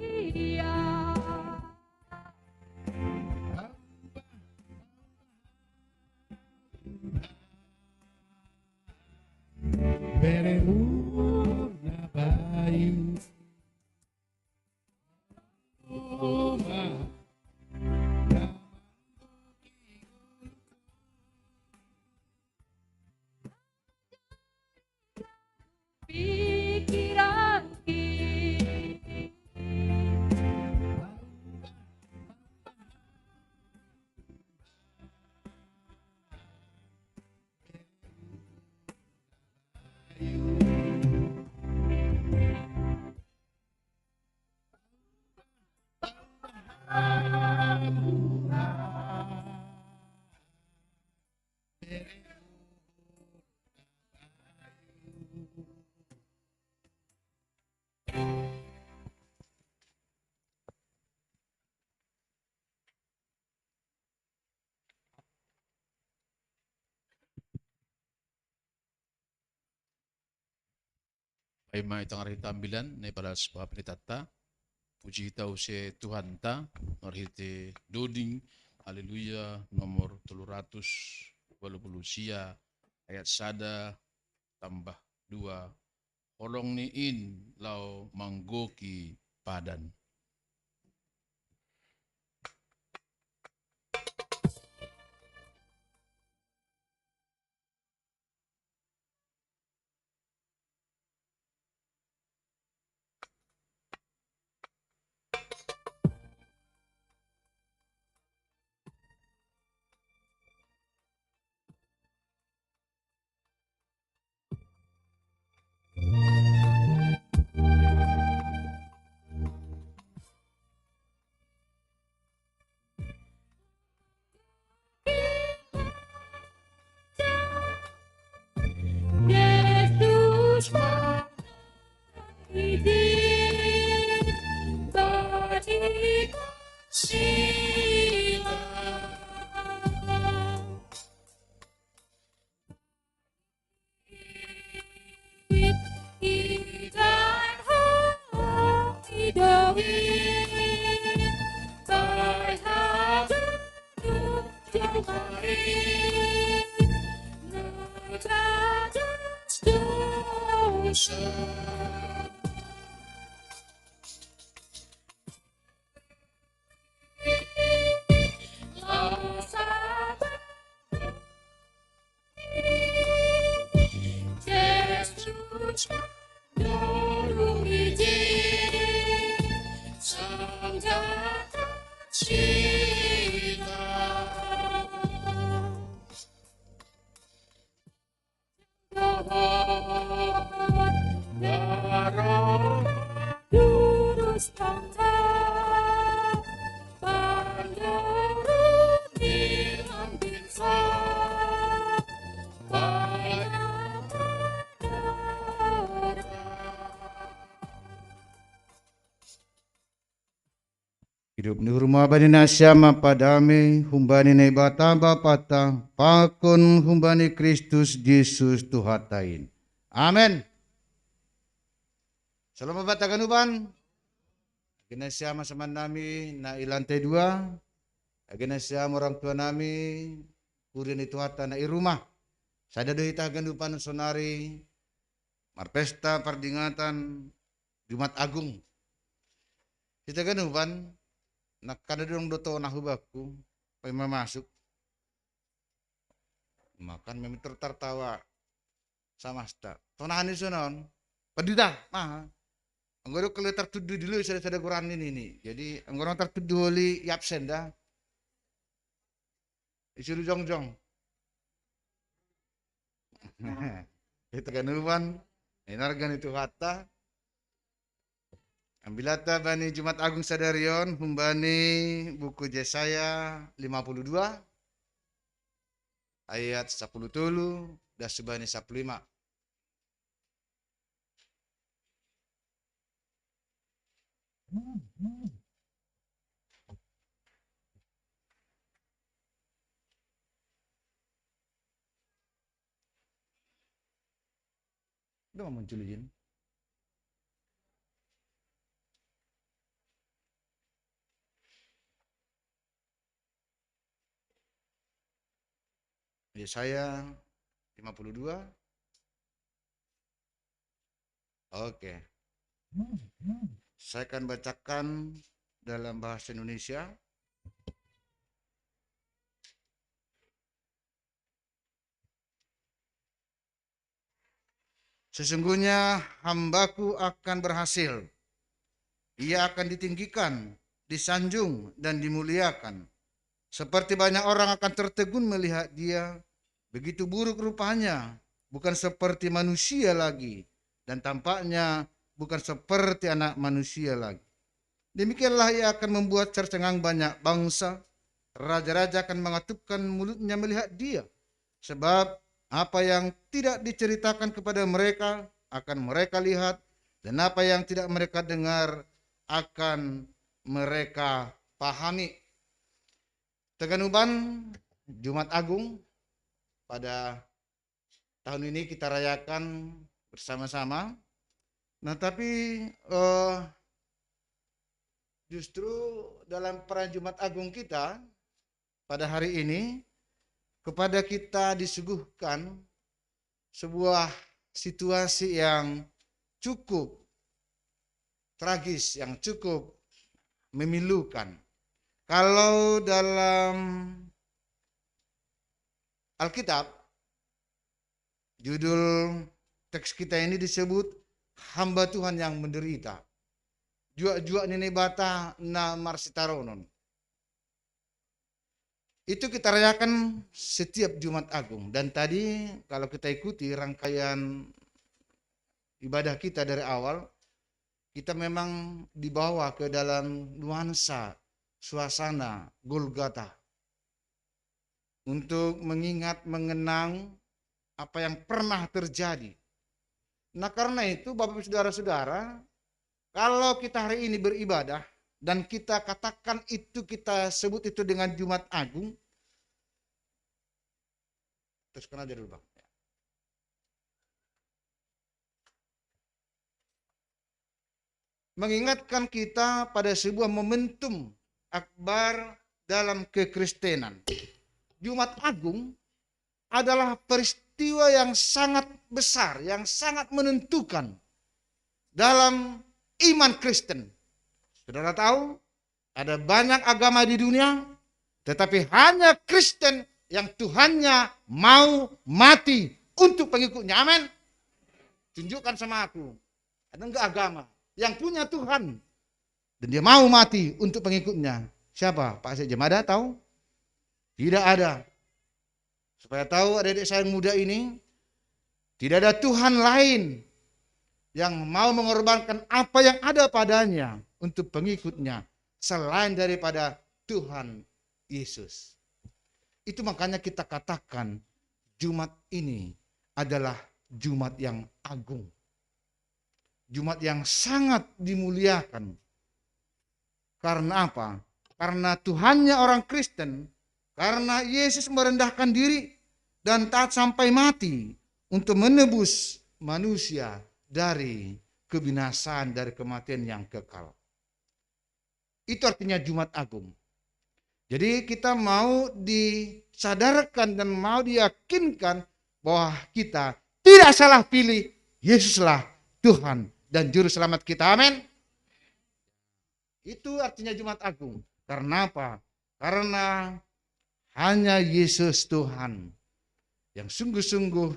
dia. Bereluna bayu. Pikiran Ay mai tangari tambilan ne pada sebuah pelitata. Puji tau se Tuhan ta marhite doding haleluya nomor 320 sia ayat sada tambah 2 holong ni in lau manggoki padan. Hidup ni rumah bani nasyama padame humbani ne batamba pata pakon humbani Kristus Yesus Tuhatain. Amen. Salam batakan uban. Agena siama sama nami na ilantai dua. Agena siama orang tua nami kurin itu hata na irumah. Sada do ita gandupan sonari marpesta pardingatan Jumat Agung. Kita gandupan nak kada dong doto nahubaku pema masuk makan memi tertawa sama sta tonahan ni sonon padida mah anggoro kele tertuduh dulu sada Quran ini jadi anggoro tertuduh li absen dah disuruh jongjong itu kan uban enargan itu kata Ambilata bani Jumat Agung Sadarion humbani buku Yesaya 52 ayat 10 tulu dan subani 15. Udah muncul izin. Yesaya 52. Oke. Saya akan bacakan dalam bahasa Indonesia. Sesungguhnya hambaku akan berhasil. Ia akan ditinggikan, disanjung, dan dimuliakan. Seperti banyak orang akan tertegun melihat dia, begitu buruk rupanya, bukan seperti manusia lagi, dan tampaknya bukan seperti anak manusia lagi. Demikianlah ia akan membuat tercengang banyak bangsa, raja-raja akan mengatupkan mulutnya melihat dia, sebab apa yang tidak diceritakan kepada mereka akan mereka lihat, dan apa yang tidak mereka dengar akan mereka pahami. Teganuban Jumat Agung pada tahun ini kita rayakan bersama-sama. Nah tapi justru dalam perayaan Jumat Agung kita pada hari ini kepada kita disuguhkan sebuah situasi yang cukup tragis, yang cukup memilukan. Kalau dalam Alkitab, judul teks kita ini disebut hamba Tuhan yang menderita. Juak-juak nini bata na marsitaronon. Itu kita rayakan setiap Jumat Agung. Dan tadi kalau kita ikuti rangkaian ibadah kita dari awal, kita memang dibawa ke dalam nuansa suasana Golgota untuk mengingat, mengenang apa yang pernah terjadi. Nah karena itu Bapak Saudara-saudara, kalau kita hari ini beribadah, dan kita katakan itu, kita sebut itu dengan Jumat Agung. Teruskan aja dulu Bang. Mengingatkan kita pada sebuah momentum akbar dalam kekristenan. Jumat Agung adalah peristiwa yang sangat besar, yang sangat menentukan dalam iman Kristen. Saudara tahu, ada banyak agama di dunia, tetapi hanya Kristen yang Tuhannya mau mati untuk pengikutnya. Amin. Tunjukkan sama aku, ada enggak agama yang punya Tuhan dan dia mau mati untuk pengikutnya? Siapa? Pak Syed Jemada tahu? Tidak ada. Supaya tahu adik-adik saya yang muda ini, tidak ada Tuhan lain yang mau mengorbankan apa yang ada padanya untuk pengikutnya selain daripada Tuhan Yesus. Itu makanya kita katakan Jumat ini adalah Jumat yang agung. Jumat yang sangat dimuliakan. Karena apa? Karena Tuhannya orang Kristen, karena Yesus merendahkan diri dan taat sampai mati untuk menebus manusia dari kebinasaan, dari kematian yang kekal. Itu artinya Jumat Agung. Jadi kita mau disadarkan dan mau diyakinkan bahwa kita tidak salah pilih, Yesuslah Tuhan dan Juru Selamat kita. Amin. Itu artinya Jumat Agung. Karena apa? Karena hanya Yesus Tuhan yang sungguh-sungguh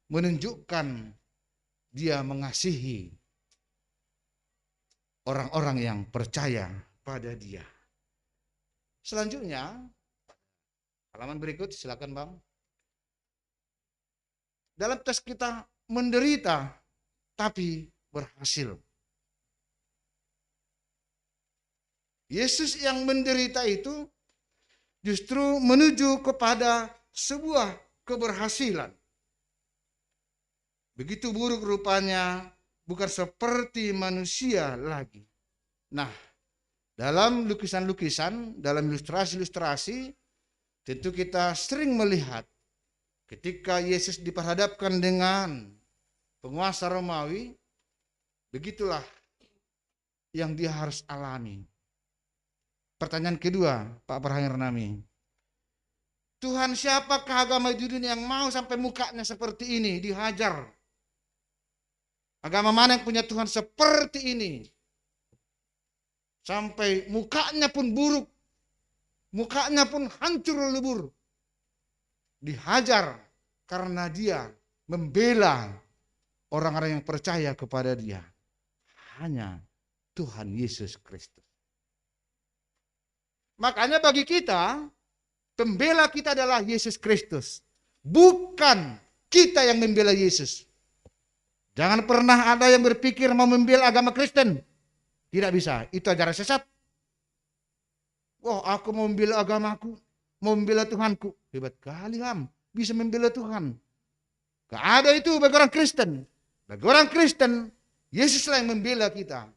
menunjukkan dia mengasihi orang-orang yang percaya pada dia. Selanjutnya, halaman berikut, silakan Bang. Dalam tes kita menderita tapi berhasil. Yesus yang menderita itu justru menuju kepada sebuah keberhasilan. Begitu buruk rupanya, bukan seperti manusia lagi. Nah, dalam lukisan-lukisan, dalam ilustrasi-ilustrasi, tentu kita sering melihat ketika Yesus diperhadapkan dengan penguasa Romawi, begitulah yang dia harus alami. Pertanyaan kedua, Pak Parhangir Nami. Tuhan, siapakah agama di dunia yang mau sampai mukanya seperti ini, dihajar? Agama mana yang punya Tuhan seperti ini? Sampai mukanya pun buruk, mukanya pun hancur lebur. Dihajar karena dia membela orang-orang yang percaya kepada dia. Hanya Tuhan Yesus Kristus. Makanya bagi kita, pembela kita adalah Yesus Kristus. Bukan kita yang membela Yesus. Jangan pernah ada yang berpikir mau membela agama Kristen. Tidak bisa, itu ajaran sesat. Wah, aku mau membela agamaku, mau membela Tuhanku. Hebat kali Ham, bisa membela Tuhan. Gak ada itu bagi orang Kristen. Bagi orang Kristen, Yesuslah yang membela kita.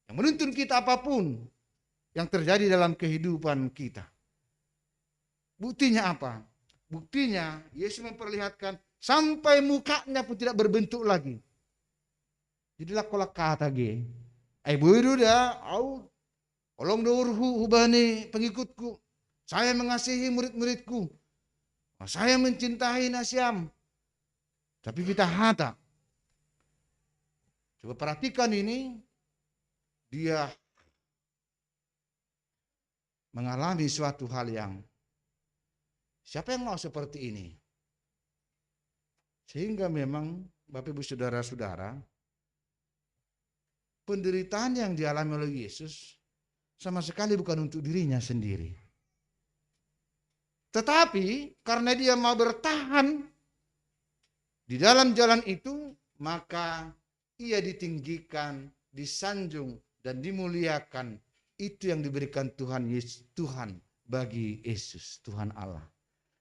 Yang menuntun kita apapun yang terjadi dalam kehidupan kita. Buktinya apa? Buktinya Yesus memperlihatkan sampai mukanya pun tidak berbentuk lagi. Jadilah kolak kata ge. Ai buru dah, au olong dorhu hubani pengikutku. Saya mengasihi murid-muridku. Saya mencintai Nasyam. Tapi kita hata. Coba perhatikan ini. Dia mengalami suatu hal yang siapa yang mau seperti ini? Sehingga memang Bapak Ibu Saudara-saudara, penderitaan yang dialami oleh Yesus sama sekali bukan untuk dirinya sendiri. Tetapi karena dia mau bertahan di dalam jalan itu, maka ia ditinggikan, disanjung, dan dimuliakan. Itu yang diberikan Tuhan Yesus, Tuhan bagi Yesus, Tuhan Allah.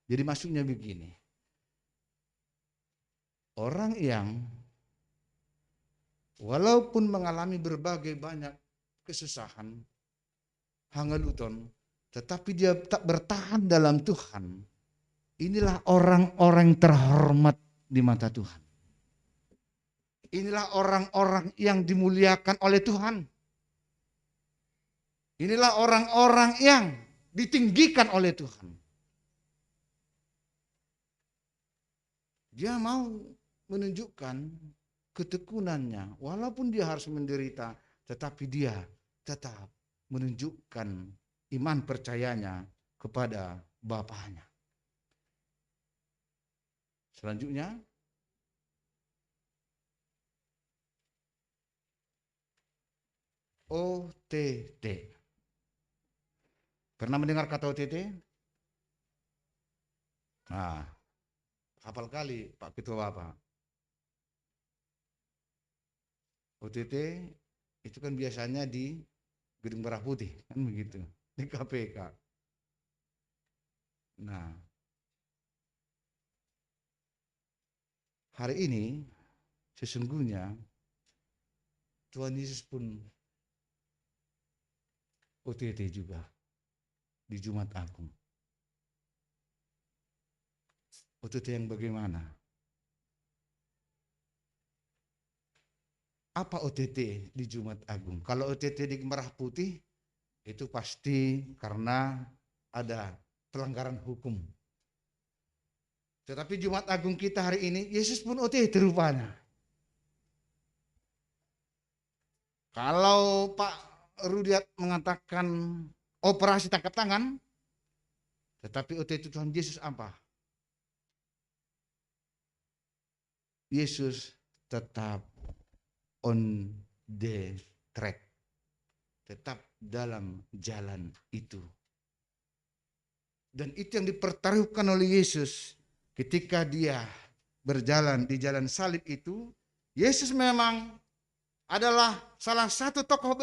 Jadi maksudnya begini. Orang yang walaupun mengalami berbagai banyak kesusahan, hangaluton, tetapi dia tak bertahan dalam Tuhan, inilah orang-orang terhormat di mata Tuhan. Inilah orang-orang yang dimuliakan oleh Tuhan. Inilah orang-orang yang ditinggikan oleh Tuhan. Dia mau menunjukkan ketekunannya, walaupun dia harus menderita, tetapi dia tetap menunjukkan iman percayanya kepada Bapaknya. Selanjutnya, OTT. Pernah mendengar kata OTT? Nah, hafal kali Pak Ketua Bapak. OTT itu kan biasanya di Gedung Merah Putih, kan begitu, di KPK. Nah, hari ini sesungguhnya Tuhan Yesus pun OTT juga di Jumat Agung. OTT yang bagaimana? Apa OTT di Jumat Agung? Kalau OTT di Merah Putih itu pasti karena ada pelanggaran hukum. Tetapi Jumat Agung kita hari ini, Yesus pun OTT rupanya. Kalau Pak Rudiat mengatakan operasi tangkap tangan, tetapi OTT Tuhan Yesus apa? Yesus tetap on the track, tetap dalam jalan itu. Dan itu yang dipertaruhkan oleh Yesus ketika dia berjalan di jalan salib itu. Yesus memang adalah salah satu tokoh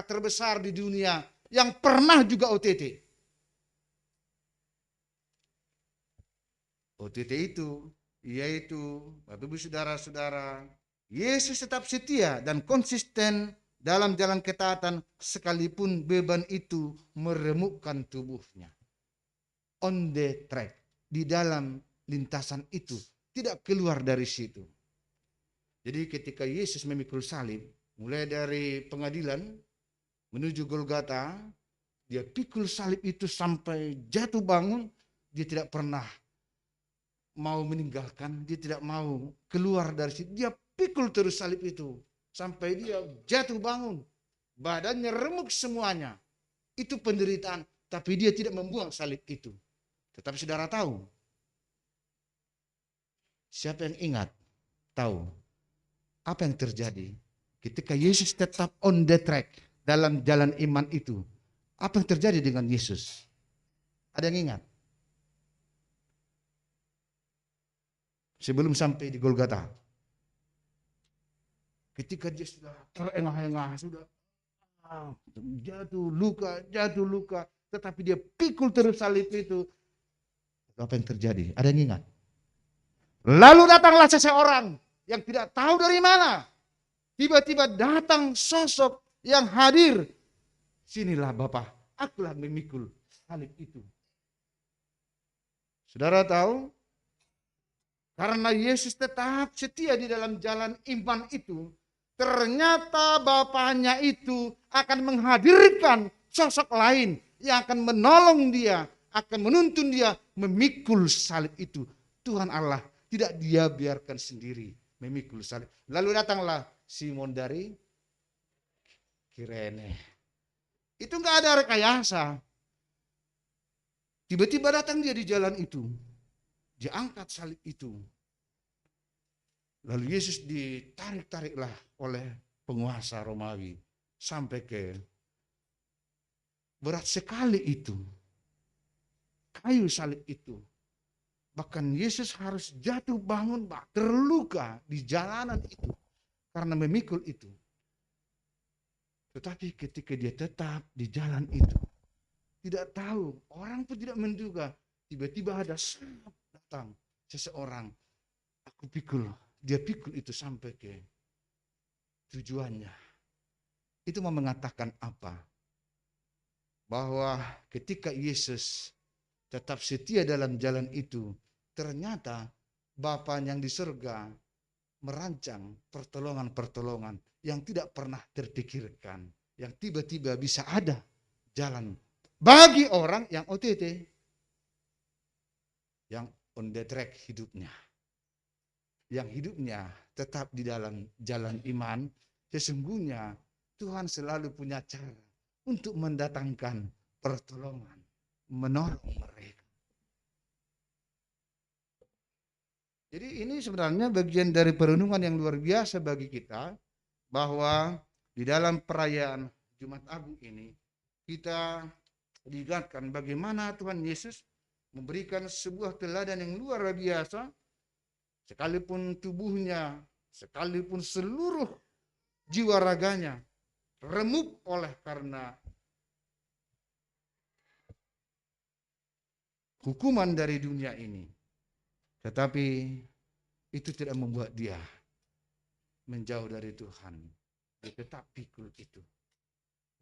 terbesar di dunia yang pernah juga OTT. OTT itu yaitu, Bapak Ibu Saudara-saudara, Yesus tetap setia dan konsisten dalam jalan ketaatan sekalipun beban itu meremukkan tubuhnya. On the track, di dalam lintasan itu, tidak keluar dari situ. Jadi ketika Yesus memikul salib, mulai dari pengadilan menuju Golgota, dia pikul salib itu sampai jatuh bangun, dia tidak pernah mau meninggalkan, dia tidak mau keluar dari situ. Dia pikul terus salib itu sampai dia jatuh bangun, badannya remuk semuanya. Itu penderitaan, tapi dia tidak membuang salib itu. Tetapi saudara tahu, siapa yang ingat, tahu apa yang terjadi ketika Yesus tetap on the track dalam jalan iman itu? Apa yang terjadi dengan Yesus? Ada yang ingat? Sebelum sampai di Golgota, ketika dia sudah terengah-engah, sudah jatuh luka, tetapi dia pikul terus salib itu. Apa yang terjadi? Ada yang ingat? Lalu datanglah seseorang yang tidak tahu dari mana. Tiba-tiba datang sosok yang hadir. Sinilah Bapa, akulah memikul salib itu. Saudara tahu? Karena Yesus tetap setia di dalam jalan iman itu, ternyata Bapaknya itu akan menghadirkan sosok lain yang akan menolong dia, akan menuntun dia memikul salib itu. Tuhan Allah tidak dia biarkan sendiri memikul salib. Lalu datanglah Simon dari Kirene. Itu enggak ada rekayasa. Tiba-tiba datang dia di jalan itu. Dia angkat salib itu. Lalu Yesus ditarik-tariklah oleh penguasa Romawi sampai ke berat sekali itu. Kayu salib itu. Bahkan Yesus harus jatuh bangun, terluka di jalanan itu karena memikul itu. Tetapi ketika dia tetap di jalan itu, tidak tahu, orang pun tidak menduga, tiba-tiba ada datang seseorang, dia pikul itu sampai ke tujuannya. Itu mau mengatakan apa? bahwa ketika Yesus tetap setia dalam jalan itu, ternyata Bapa yang di surga merancang pertolongan-pertolongan yang tidak pernah terpikirkan, yang tiba-tiba bisa ada jalan bagi orang yang OTT, yang on the track hidupnya, yang hidupnya tetap di dalam jalan iman. Sesungguhnya Tuhan selalu punya cara untuk mendatangkan pertolongan, menolong mereka. Jadi ini sebenarnya bagian dari perenungan yang luar biasa bagi kita, bahwa di dalam perayaan Jumat Agung ini kita diingatkan bagaimana Tuhan Yesus memberikan sebuah teladan yang luar biasa, sekalipun tubuhnya, sekalipun seluruh jiwa raganya remuk oleh karena hukuman dari dunia ini, tetapi itu tidak membuat dia menjauh dari Tuhan. Dia tetap pikul itu.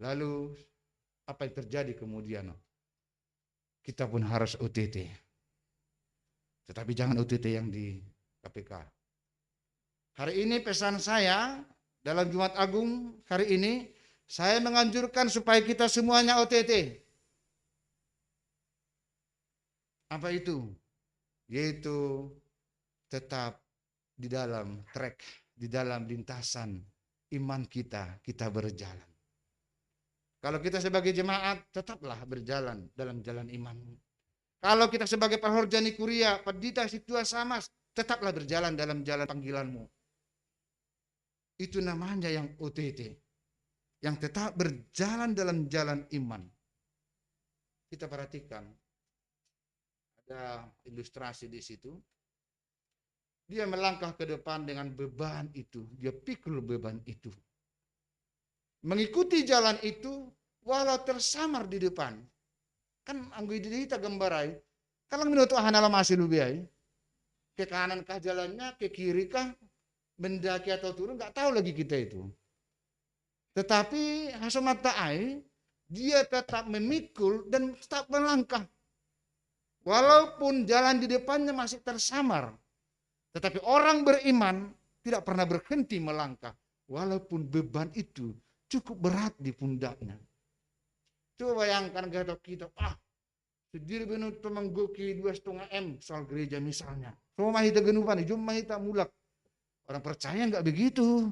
Lalu apa yang terjadi kemudian? Kita pun harus OTT. Tetapi jangan OTT yang di KPK. Hari ini pesan saya dalam Jumat Agung hari ini, saya menganjurkan supaya kita semuanya OTT. Apa itu? Yaitu tetap di dalam track, di dalam lintasan iman kita berjalan. Kalau kita sebagai jemaat, tetaplah berjalan dalam jalan imanmu. Kalau kita sebagai Parhorjani Kuria, Padita Situa Samas, tetaplah berjalan dalam jalan panggilanmu. Itu namanya yang OTT, yang tetap berjalan dalam jalan iman. Kita perhatikan, ada ilustrasi di situ. Dia melangkah ke depan dengan beban itu, dia pikul beban itu. Mengikuti jalan itu walau tersamar di depan. Kan anggo kita gambarai. Kalau menurut ahanala masih lubiai. Ke kanan kah jalannya, ke kiri kah, mendaki atau turun, nggak tahu lagi kita itu. Tetapi hasomat ta'ai, dia tetap memikul dan tetap melangkah. Walaupun jalan di depannya masih tersamar. Tetapi orang beriman tidak pernah berhenti melangkah. Walaupun beban itu cukup berat di pundaknya. Coba bayangkan kita, sendiri benar menggoki 2,5 M soal gereja misalnya. Semua mahita genupan, jom mahita mulak. Orang percaya enggak begitu.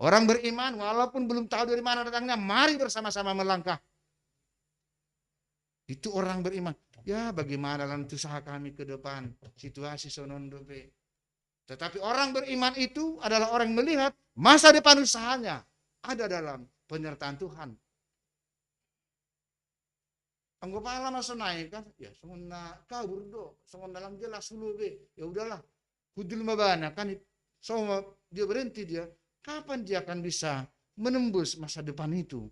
Orang beriman walaupun belum tahu dari mana datangnya, mari bersama-sama melangkah. Itu orang beriman. Ya bagaimana dalam usaha kami ke depan, situasi sonon dope. Tetapi orang beriman itu adalah orang yang melihat masa depan usahanya ada dalam penyertaan Tuhan. Anggap alam masuk naik kan, ya semua kau berdoa, semua dalam jelas dulu be, ya udahlah, kudul mabana kan, semua dia berhenti dia, kapan dia akan bisa menembus masa depan itu?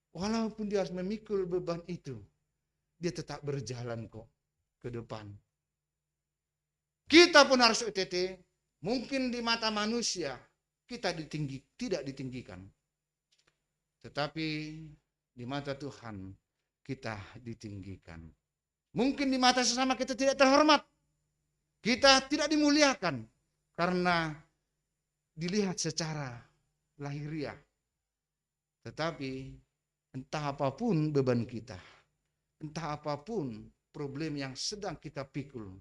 Walaupun dia harus memikul beban itu, dia tetap berjalan kok ke depan. Kita pun harus OTT, mungkin di mata manusia kita tidak ditinggikan. Tetapi di mata Tuhan kita ditinggikan. Mungkin di mata sesama kita tidak terhormat. Kita tidak dimuliakan karena dilihat secara lahiriah. Tetapi entah apapun beban kita, entah apapun problem yang sedang kita pikul,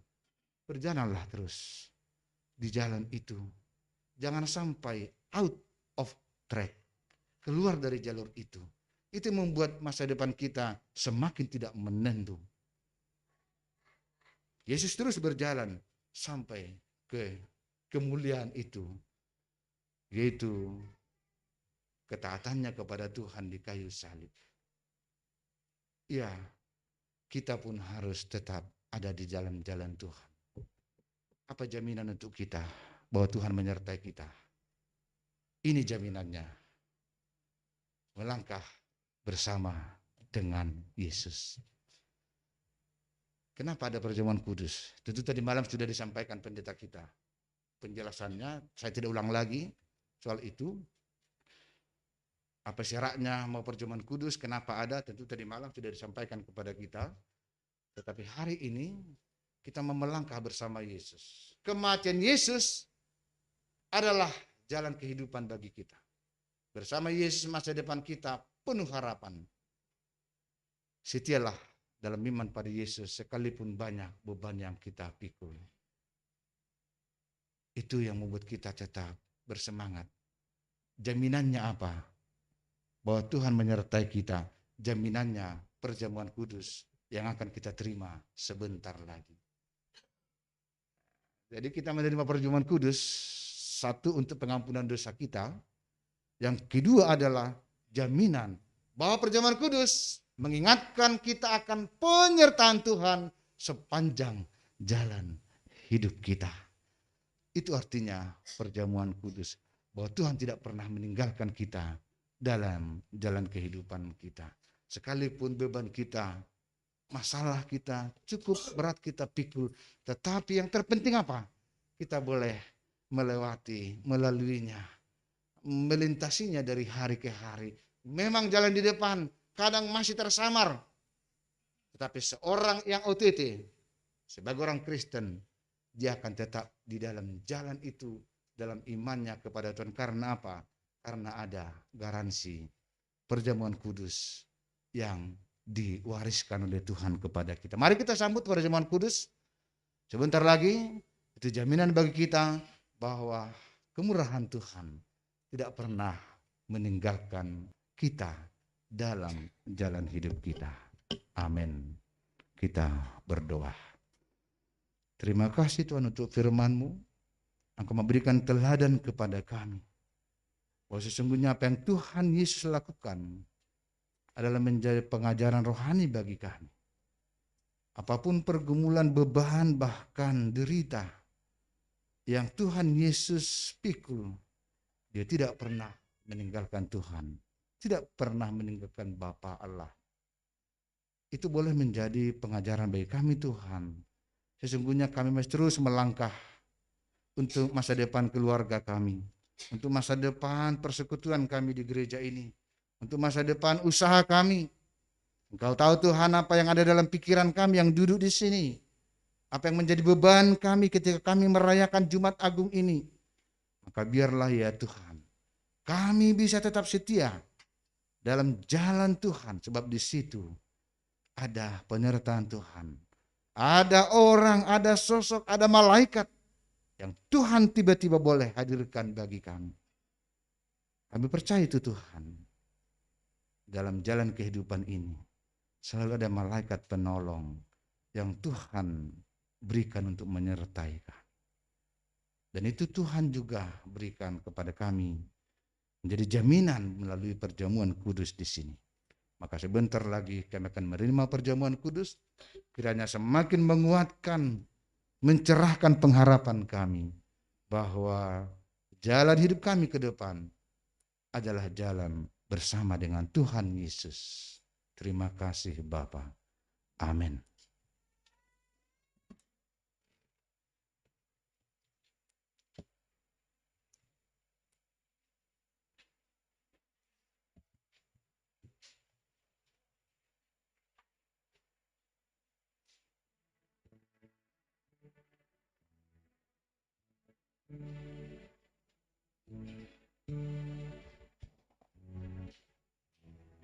berjalanlah terus di jalan itu. Jangan sampai out of track, keluar dari jalur itu. Itu membuat masa depan kita semakin tidak menentu. Yesus terus berjalan sampai ke kemuliaan itu, yaitu ketaatannya kepada Tuhan di kayu salib. Ya, kita pun harus tetap ada di jalan-jalan Tuhan. Apa jaminan untuk kita bahwa Tuhan menyertai kita? Ini jaminannya. Melangkah bersama dengan Yesus. Kenapa ada perjamuan kudus? Tentu tadi malam sudah disampaikan pendeta kita. Penjelasannya, saya tidak ulang lagi soal itu. Apa syaratnya mau perjamuan kudus, kenapa ada, tentu tadi malam sudah disampaikan kepada kita. Tetapi hari ini kita mau melangkah bersama Yesus. Kematian Yesus adalah jalan kehidupan bagi kita. Bersama Yesus masa depan kita penuh harapan. Setialah dalam iman pada Yesus sekalipun banyak beban yang kita pikul. Itu yang membuat kita tetap bersemangat. Jaminannya apa? Bahwa Tuhan menyertai kita. Jaminannya perjamuan kudus yang akan kita terima sebentar lagi. Jadi kita menerima perjamuan kudus, satu untuk pengampunan dosa kita. Yang kedua adalah jaminan bahwa perjamuan kudus mengingatkan kita akan penyertaan Tuhan sepanjang jalan hidup kita. Itu artinya perjamuan kudus. Bahwa Tuhan tidak pernah meninggalkan kita dalam jalan kehidupan kita. Sekalipun beban kita, masalah kita cukup berat kita pikul. Tetapi yang terpenting apa? Kita boleh melewati, melaluinya, melintasinya dari hari ke hari. Memang jalan di depan kadang masih tersamar. Tetapi seorang yang OTT, sebagai orang Kristen, dia akan tetap di dalam jalan itu, dalam imannya kepada Tuhan. Karena apa? Karena ada garansi perjamuan kudus yang diwariskan oleh Tuhan kepada kita. Mari kita sambut perjamuan kudus. Sebentar lagi, itu jaminan bagi kita bahwa kemurahan Tuhan tidak pernah meninggalkan kita dalam jalan hidup kita. Amin. Kita berdoa. Terima kasih Tuhan untuk firman-Mu. Engkau memberikan teladan kepada kami. Bahwa sesungguhnya apa yang Tuhan Yesus lakukan adalah menjadi pengajaran rohani bagi kami. Apapun pergumulan, beban, bahkan derita yang Tuhan Yesus pikul, dia tidak pernah meninggalkan Tuhan. Tidak pernah meninggalkan Bapa Allah. Itu boleh menjadi pengajaran bagi kami Tuhan. Sesungguhnya kami masih terus melangkah untuk masa depan keluarga kami. Untuk masa depan persekutuan kami di gereja ini. Untuk masa depan usaha kami. Engkau tahu Tuhan apa yang ada dalam pikiran kami yang duduk di sini. Apa yang menjadi beban kami ketika kami merayakan Jumat Agung ini. Maka biarlah ya Tuhan, kami bisa tetap setia dalam jalan Tuhan. Sebab di situ ada penyertaan Tuhan. Ada orang, ada sosok, ada malaikat yang Tuhan tiba-tiba boleh hadirkan bagi kami. Kami percaya itu Tuhan. Dalam jalan kehidupan ini selalu ada malaikat penolong yang Tuhan berikan untuk menyertai kami. Dan itu Tuhan juga berikan kepada kami menjadi jaminan melalui perjamuan kudus di sini. Maka sebentar lagi kami akan menerima perjamuan kudus, kiranya semakin menguatkan, mencerahkan pengharapan kami bahwa jalan hidup kami ke depan adalah jalan bersama dengan Tuhan Yesus. Terima kasih Bapa. Amin.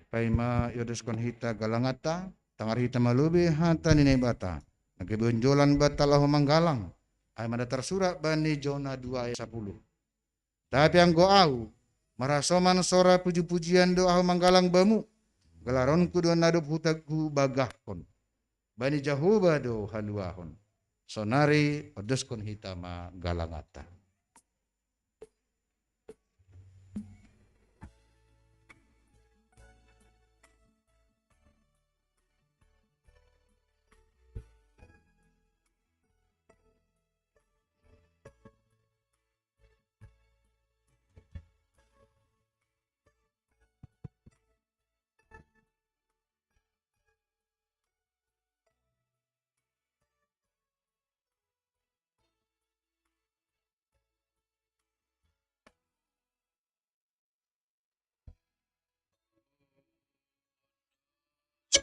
Paima yodeskon hita galangata, tangar hita malubi hata nini bata. Nagi benjolan bata lahu manggalang. Ay madatar surat bani Jona 2 ayat 10. Tapi ang goau, marasoman sora puji-pujian doa manggalang bamu. Gelaron kudu nadop hutaku bagahkon. Bani jahuba do haluahon. Sonari odeskon hitama galangata.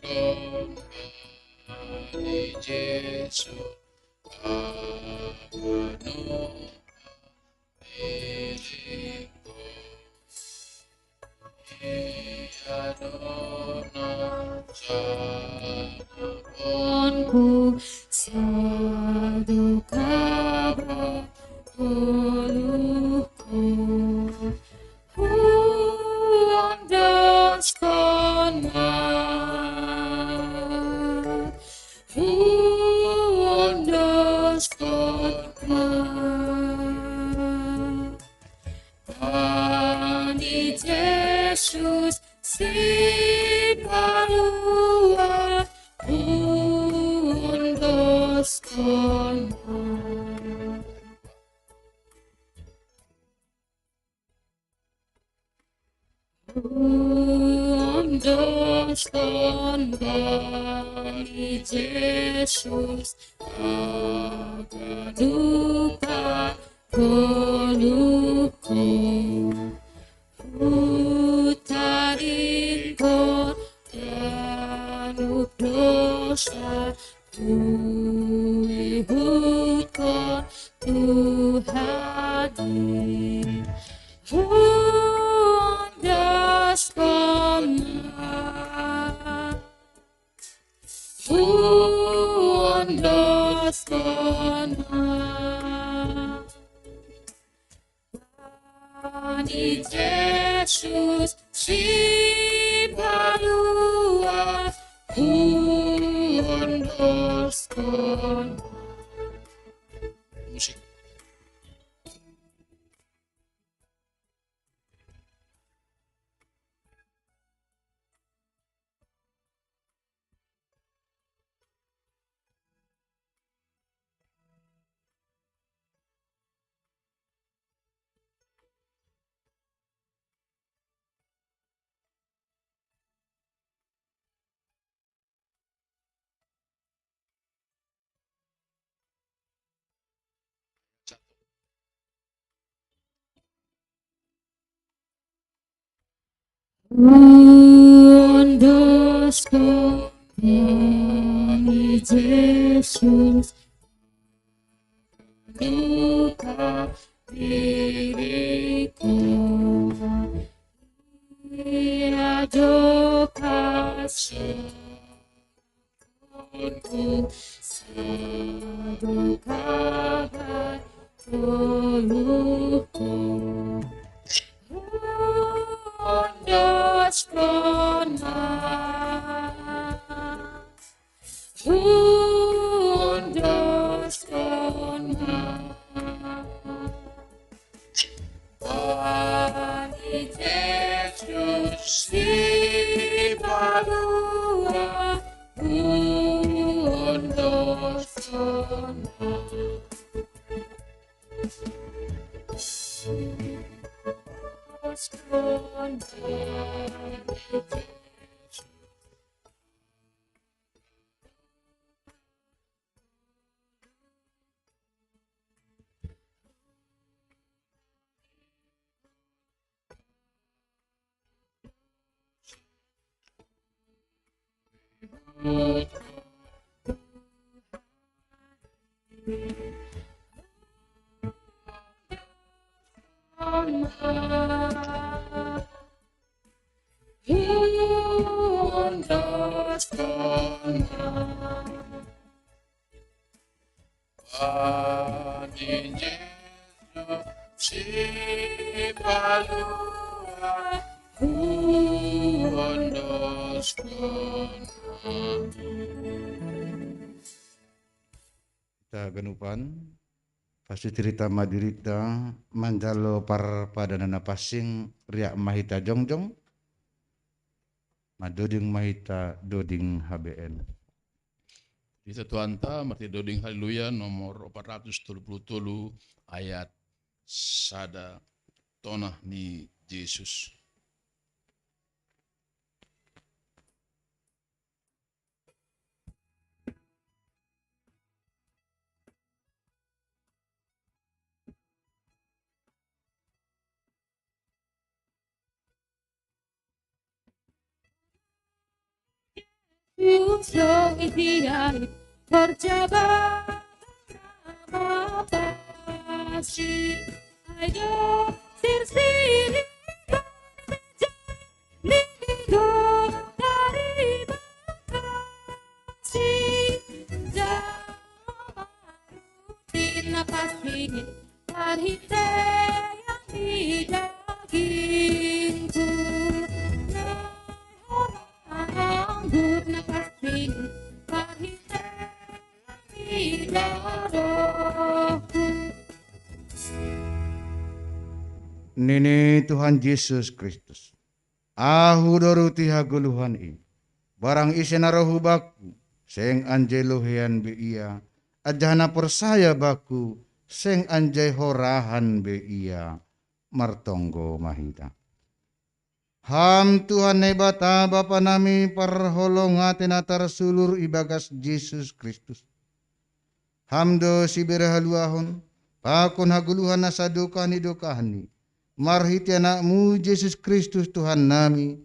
kembali Yesus penuh diriku. Ia dona Ku sadu kabar uluku andaskan Ani Yesus si parua undoskan undoskan Ani Yesus agaduka koluku Putarin ko danuk dosa Tuihut ko Tuhadi Hundas kona Hundas kona Ani Yesus si parua undoskan musik. Undoskan Ani Yesus duka diriku Ia doka syukurku sadu kabar keluhku Undoskan Undoskan Ani Yesus si parua undoskan Undoskan Ani Yesus si parua undoskan. Kita genupan pasti cerita madirita manjalo par padanana pasing riak mahita jongjong madoding mahita doding HBN. Kita tuanta marti doding haleluya nomor 433 ayat sada tonah ni Yesus. Uso itiai berjabat pasti ayo sirsiri nigo dari bakasi jamarutin pasti parhite yang di dagingku anggur pasti parhite di rohku. Nini Tuhan Yesus Kristus. Ahu doruti haguluhan i. Barang isena rohu baku. Seng anjay lohean be iya. Ajahana persaya baku. Seng anjay horahan be iya. Martonggo mahita. Ham Tuhan nebata Bapa nami perholongaten atar sulur ibagas Yesus Kristus. Hamdo si berahaluahon. Pakon haguluhan nasadokani dokahani. Marhiti anakmu Yesus Kristus Tuhan nami,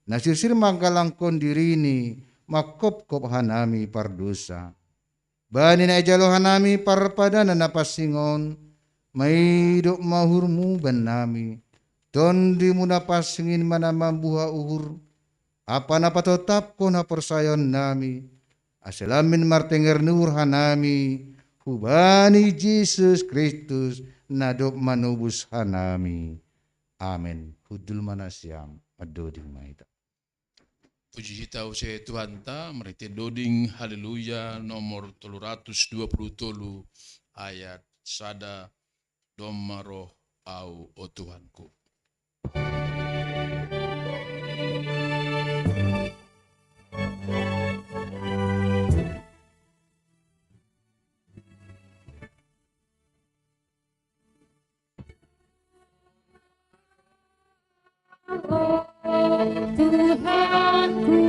nasisir mangkalangkon dirini, makop-kop hanami pardosa. Bani na ijalohan nami parpadana napasingon, maidok mahurmu ban nami, tondi mu napasingin manamambuha uhur, apa napatotap ko na persayon nami, asalamin martenger nur hanami, hubani Yesus Kristus, nadok manubus hanami. Amin. Hudul manasyam adoding maita. Puji kita usai Tuhan ta, mereka doding haleluya nomor 320 ayat sada domaro au o Tuhanku. Tuhanku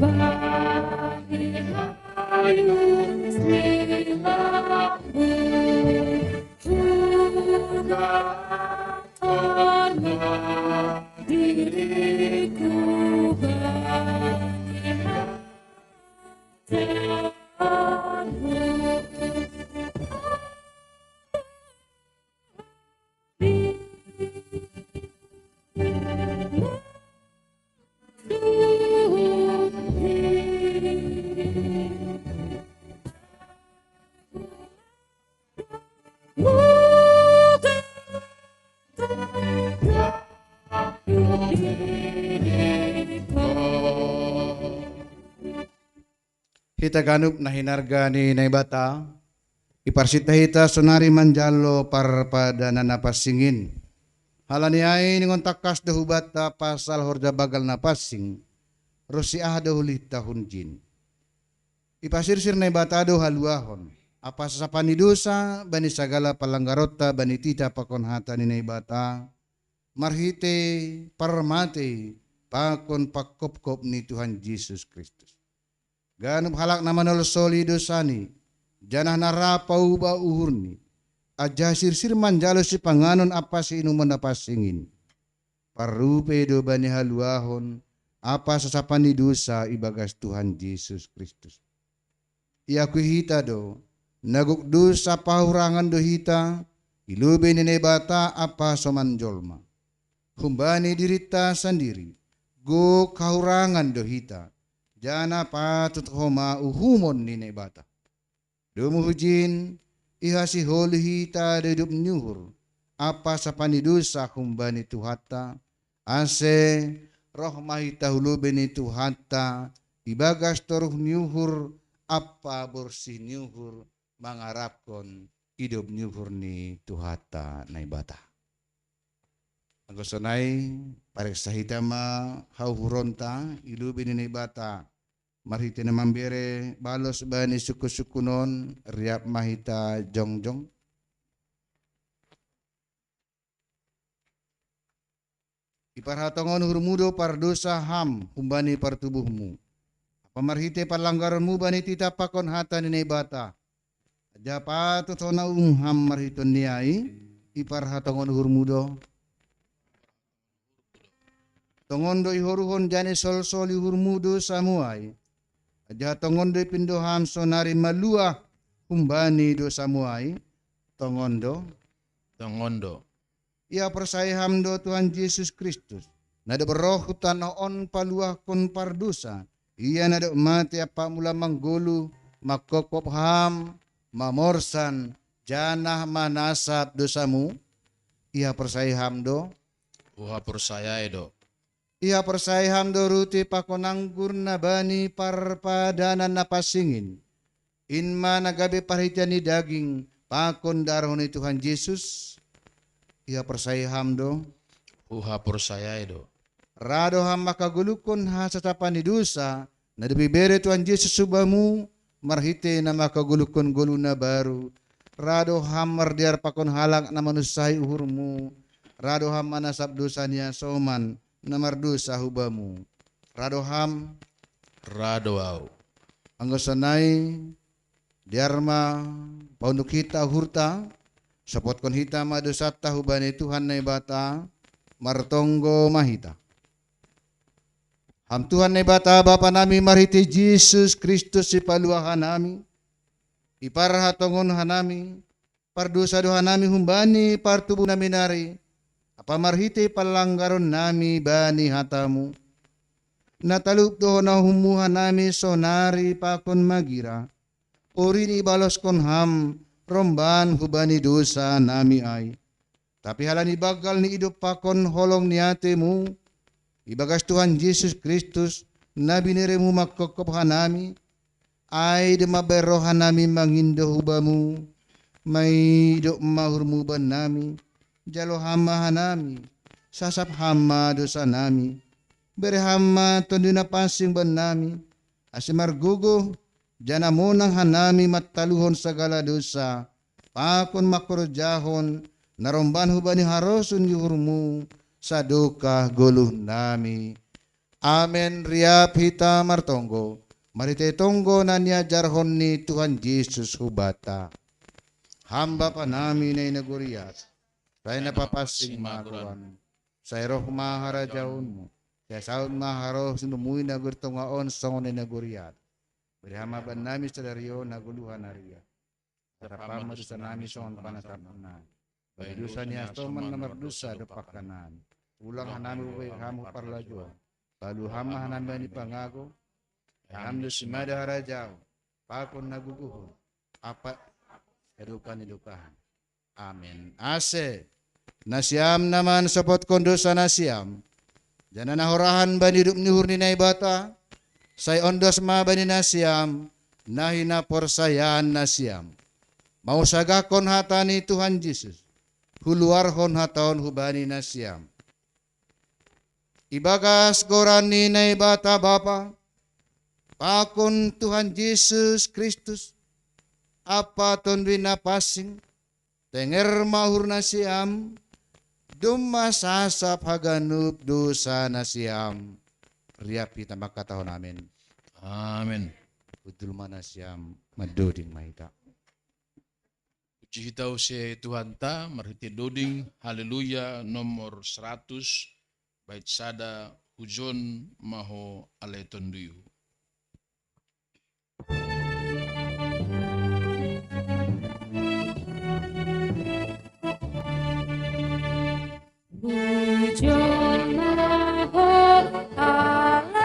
bagi hayu silamu juga tanah diriku bagi Tuhanmu. Hita ganup na hinarga ni naibata, iparsita hita sonari manjalo parpada na napasingin. Halani ay ningon takas dahubata pasal horja bagal napasing, rosi ahdahulit tahun jin. Ipasirsir naibata do haluahon, apa sasapani dosa bani sagala palanggarota bani tita pakon hata ni naibata, marhite parmate pakon pakop-kop ni Tuhan Yesus Kristus. Ganap halak na manolosoli dosani, janah narapau ba uhurni, aja sirsir manjalo si panganon apa si inuman napasingin. Parupe do bani haluahon, apa sasapani dosa ibagas Tuhan Yesus Kristus. Iaku hita do, naguk dosa pahurangan do hita, ilube ni nebata apa somanjolma. Humbani dirita sendiri, go kahurangan do hita. Jana patut homa uhumon ni nebata. Dumuhujin ihasi holi hita dedup nyuhur. Apa sapani dosa humbani tuhata. Ase roh mahita hulubeni tuhata. Ibagas toruh nyuhur. Apa bersih nyuhur. Mangarapkon hidup nyuhur ni tuhata naibata. Agosonay pareksa hita ma hauhuronta ilubeni naibata. Marhita na mambere balos bani suku-sukunon riap mahita jongjong. Iparhatongon hurmudo pardosa ham humbani partubuhmu. Pamarhite palanggaranmu bani tita pakon hata ni nebata. Aja patut hona ham marhiton niai iparhatongon hurmudo. Tongondo ihoruhon jane sol-soli hurmudo samuai. Aja tongondo pindoham sonari malua humbani dosa muai tongondo. Ia persaya hamdo Tuhan Yesus Kristus. Nada beroh tanah on paluah kon pardusa. Ia nada mati apa mula manggulu makokop ham mamorsan janah manasab dosamu. Ia persaya hamdo. Uha persaya edo. Ia persaya hamdo ruti pakonanggur nabani parpadanan napasingin. Inma nagabe parhitiani daging pakon darhoni Tuhan Yesus. Ia persaya hamdo. Uha persaya edo. Rado ham makagulukon ha satapani dosa na dibibere Tuhan Yesus subamu marhite na makagulukon guluna baru. Rado ham mardiar pakon halak na manusai uhurmu. Rado ham manasab dosanya soman na mardosa hubamu. Rado ham Radoau. anggosanai diarma paunduk hita hurta sapot kon hita madosata hubani Tuhan na ibata martonggo mahita. Ham Tuhan na ibata Bapa nami marhiti Jesus Kristus si paluahan nami. Iparhatongon hanami pardosa doha nami humbani partubuh nami nari. Apa marhiti palanggaron nami bani hatamu. Natalup doho na humuhan nami sonari pakon magira. Orini balos kon ham romban hubani dosa nami ay. Tapi halani bagal ni idop pakon holong niatemu. Ibagas Tuhan Yesus Kristus nabi niremu makokop hanami. Ay demabero hanami mangindo hubamu. May idop mahurmu ban nami. Jalo hama hanami. Sasap hama dosa nami. Bere hama tonduna pasing ban nami. Asimar gugo jana monang hanami mataluhon segala dosa. Pakon makorjahon naromban hubani harosun yuhurmu. Saduka guluh nami. Amen riap hita martonggo. Marite tonggo nanya jarhon ni Tuhan Yesus hubata. Hamba panami na inaguriat. Saya napapasing maguan. Saya roh maharajaunmu. Saya saun maharoh sinumuy nagurtungaon songon inaguriat. Berhama ban nami sadario naguluhan aria. Sarapama dosa nami songon panatapunan. Bagi dosa niya stoman na mardusa depak kanan. Ulang hanami uwe hamu parlajuan. Lalu hama hanami ni pangago. Hamdu simada harajau. Pakon naguguhun. Apa edukan. Amin. Ase. Nasiam naman sopot kondosa nasiam. Jana nahorahan bani hidup nihur ni naibata. Say ondos ma bani nasiam. Nahina porsayan nasiam. Mau sagakon hatani Tuhan Yesus. Huluarhon hataon hubani nasiam. Ibagas gorani naibata Bapa. Pakon Tuhan Yesus Kristus. Apa ton winapasing. Tenger mahur nasiam. Duma sasap haganup dosa nasiam. Riap kita makatahon amin. Amin. Udul manasiam madoding mahita. Puji hitau si Tuhan ta marhiti doding haleluya nomor 100 bait sada hujon maho aletonduyu. Hujon maho aleton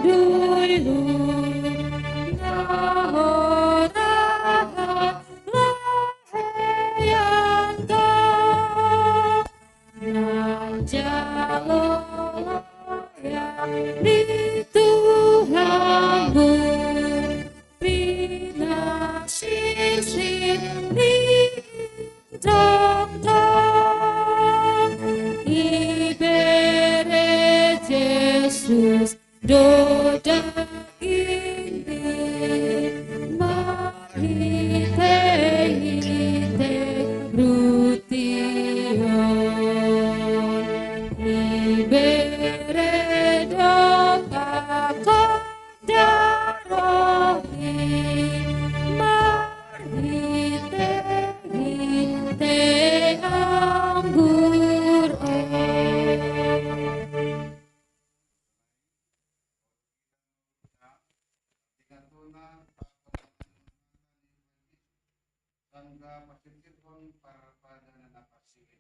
dulu nahoraha laheyanto najalo yang di Tuhanmu binasisi di dokter Jalona tangga pasipon para pada napasihin.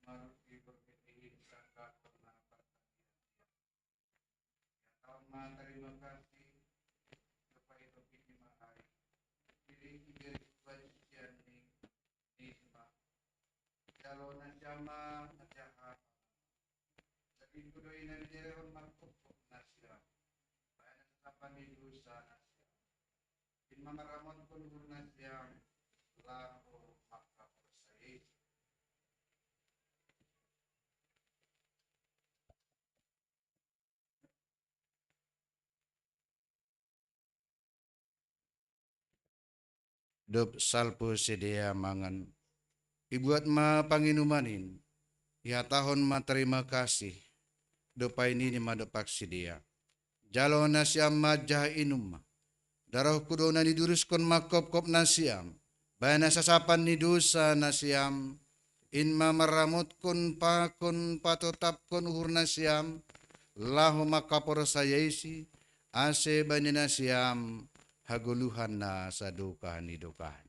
Maruti berpikir sangka pernah tahun terima kasih kepada Tuhan Mahari. Diri diri bagian di sebab kalau najama najahat. Jadi kudoi na direhon markupok nasya. Bayan sa dosa nasya. In mga ramon kulur nasya lako makapursay. Dop salpo sedia mangan. Ibuat ma panginumanin. Ya tahun ma terima kasih. Dopa ini ni ma dopak sedia. Jalo nasyam ma jah inum. Darah kudo na diduruskan ma kop nasyam. Bayana sasapan ni dosa nasyam. In ma maramot kun patotap kun uhur nasyam. Lahu makapor sayesi. Ase bani nasyam. Haguluhan na sa dukahan ni dukahan.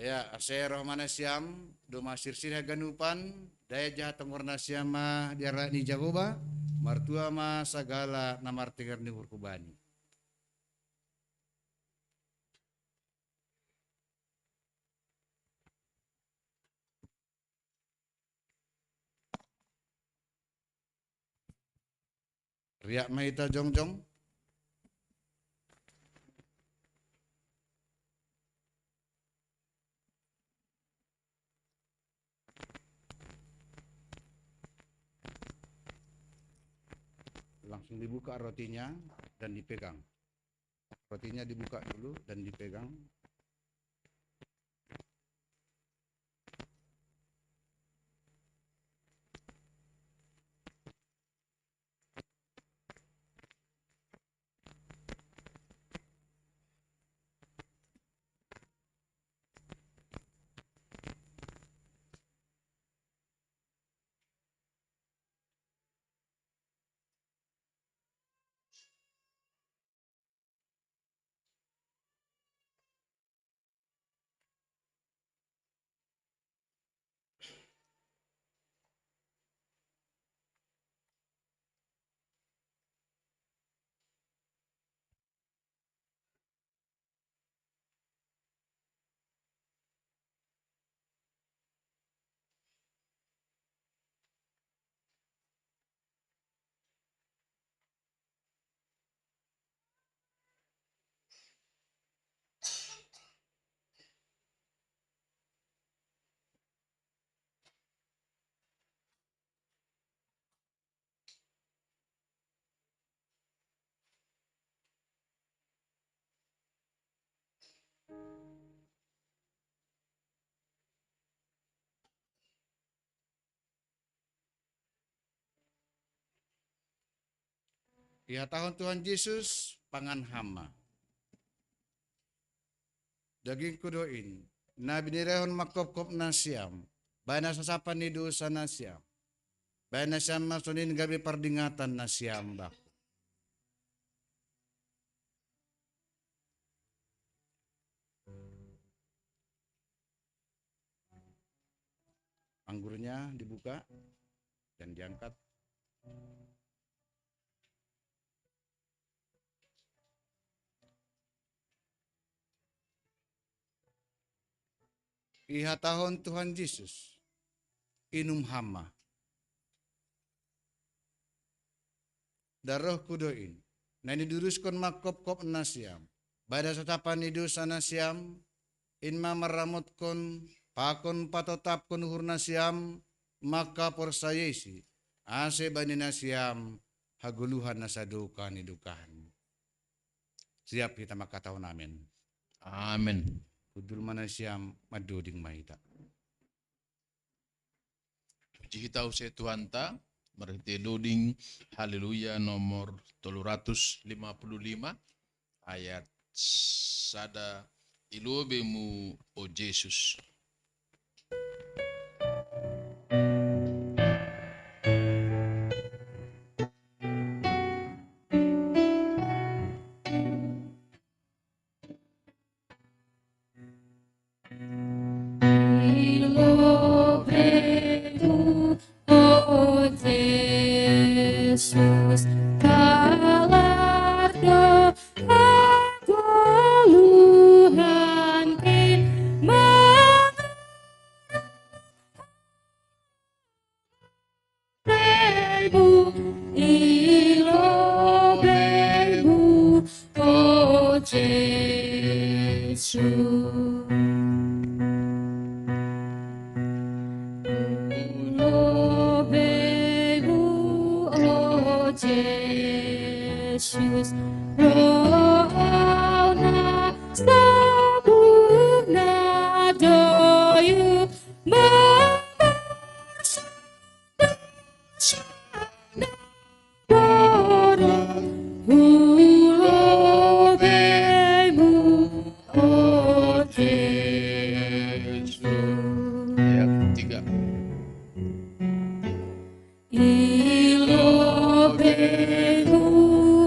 Ya, ase rohmana siam, doma sirsir ganupan, daya jahat tengorna siama diarah ni jagoba, martua ma sagala namartigar ni hurkubani. Riak maita jongjong. Langsung dibuka rotinya dan dipegang. Rotinya dibuka dulu dan dipegang. Ya tahun Tuhan Yesus pangan hama. Daging kudoin. Nabi nirehon makop nasyam. Bana sasapan ni dosa nasyam. Bana nasyam masunin gabi pardingatan nasyam bak. Anggurnya dibuka dan diangkat. Iha tahun Tuhan Yesus inum hama. Darah kudoin. Nani duruskan makop nasyam. Bada satapan ni dosa nasyam. inma maramutkon pakon patotapkon hurna siam maka porsayesi ase banina siam haguluhan nasadukan idukan. Siap kita makataw namin. Amin. Kudul mana siam maduding mahita. Puji kita usai Tuhan ta, berarti doding haleluya nomor 355 ayat sada ilobemu o Yesus. Ilobemu, oh Yesus, kalardo hagoluhan kin mengremu. Ilobemu, oh Yesus. Ilobemu, oh Yesus, rohna sabuna doyu memasana dorong. Ilobemu, oh Yesus. Ayat 3. Ilobemu,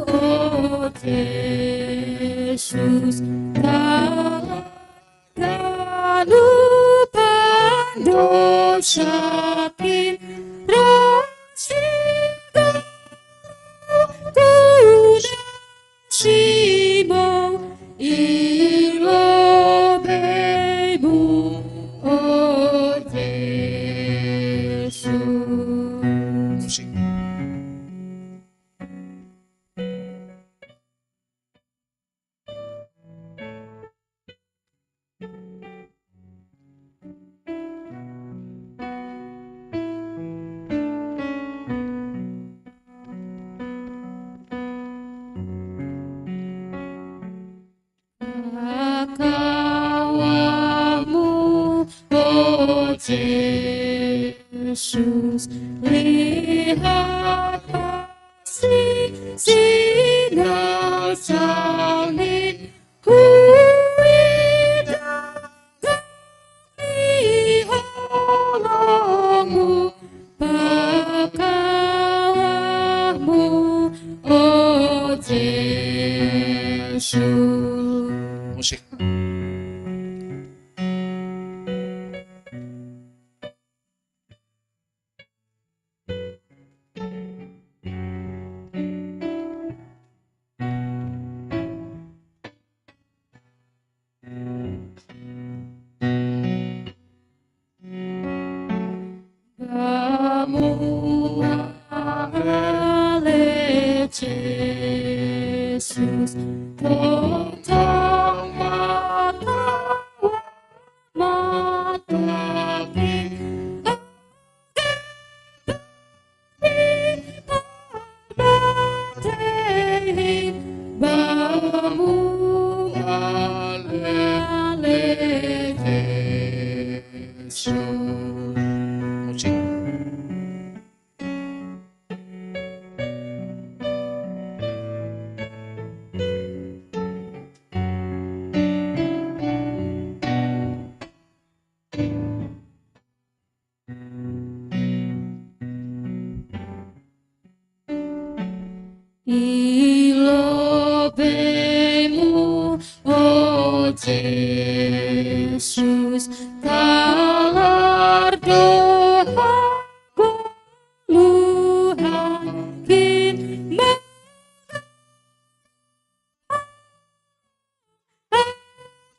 oh Yesus, kalupan dosa kin rasika kudasimu. Ilobemu, oh Yesus. Musik. Kawamu, oh Yesus, lihat kasih sinar salib kuidahi holongmu, pakawamu, oh Yesus. Musik. Kamu ale Yesus, tentang mata bamu ale Yesus. Musik. Ilobemu, oh Yesus, kalardo hagoluhan kin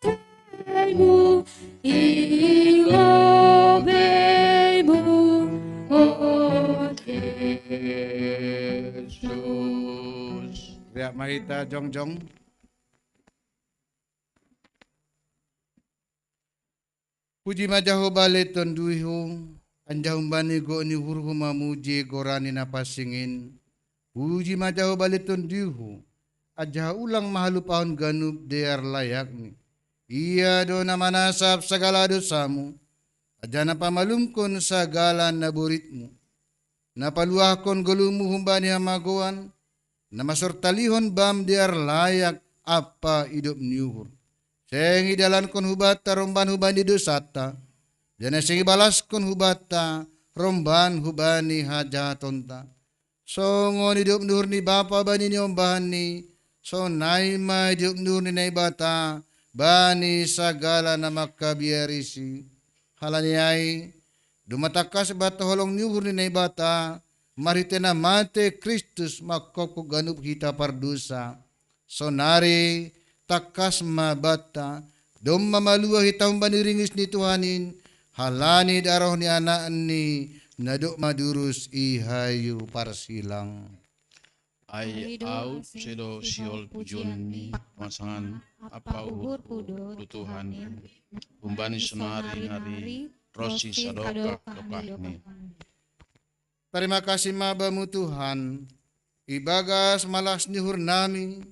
mengremu. Ilobemu, oh Yesus. Riak mahita jong jong. Puji majaho bale tonduiho, anjahum bani go ni hurhu mamuji gorani napasingin. Puji majaho bale tonduiho, aja ulang mahalu pahon ganub dear layak ni. Ia do na manasap segala dosamu, aja na pamalumkon segala naburitmu. Napaluahkon golumu humbani hamagoan, na masortalihon bam dear layak apa hidup niuhur. Sengi dalan kon hubata romban hubani dosata, dan sengi balas kon hubata romban hubani hajatonta. Songon hidup nur ni bapa bani ni ombani, so naima hidup nur ni naibata, bani sagala na makabiarisi. Halaniai, dumatakas bata holong niuhur ni naibata, maritena mate Kristus makoko ganup hita pardusa. Sonari takas mabata, dom mamalua hitang baniringis ni Tuhanin, halani daroh ni anak ni, naduk madurus ihayu parsilang. Ai au sedo siol pujon ni pasangan apa uhur Tuhan umbani sunari hari rosi sadoka dokah ni. Terima kasih mabamu Tuhan, ibagas malas nihur nami,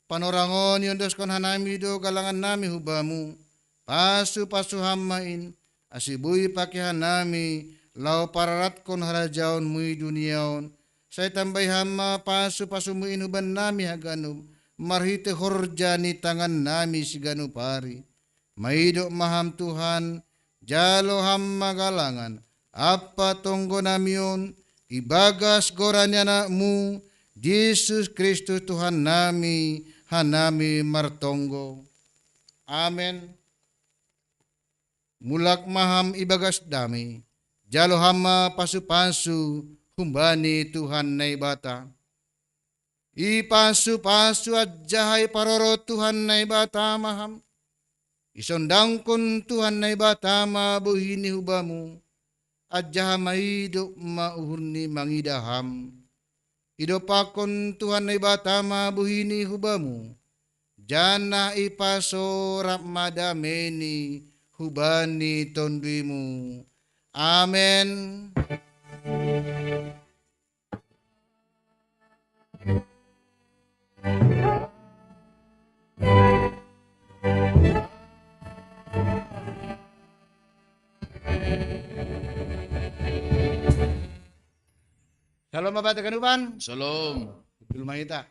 panorangon yondos kon hanami do galangan nami hubamu, pasu hamain, asibui pakihan nami, lau pararat kon harajaon mui duniaon, saya tambah hama pasu muin huban nami haganum, marhite horjani tangan nami siganu pari, maidok maham Tuhan, jalo hamma galangan, apa tonggo namion, ibagas goranya anakmu, Yesus Kristus Tuhan nami, hanami martonggo. Amen. Mulak maham ibagas dami, jalo hama pasu humbani Tuhan naibata. Ipasu ajahai paroro Tuhan naibata maham. Isondangkon Tuhan naibata mabuhini hubamu. Ajaha maidok mauhurni mangidaham. Idopakon Tuhan naibata mabuhini hubamu. Jana ipaso ramadameni hubani tonduimu. Amen. Shalom Bapak Kanupan. Shalom. Rumah kita.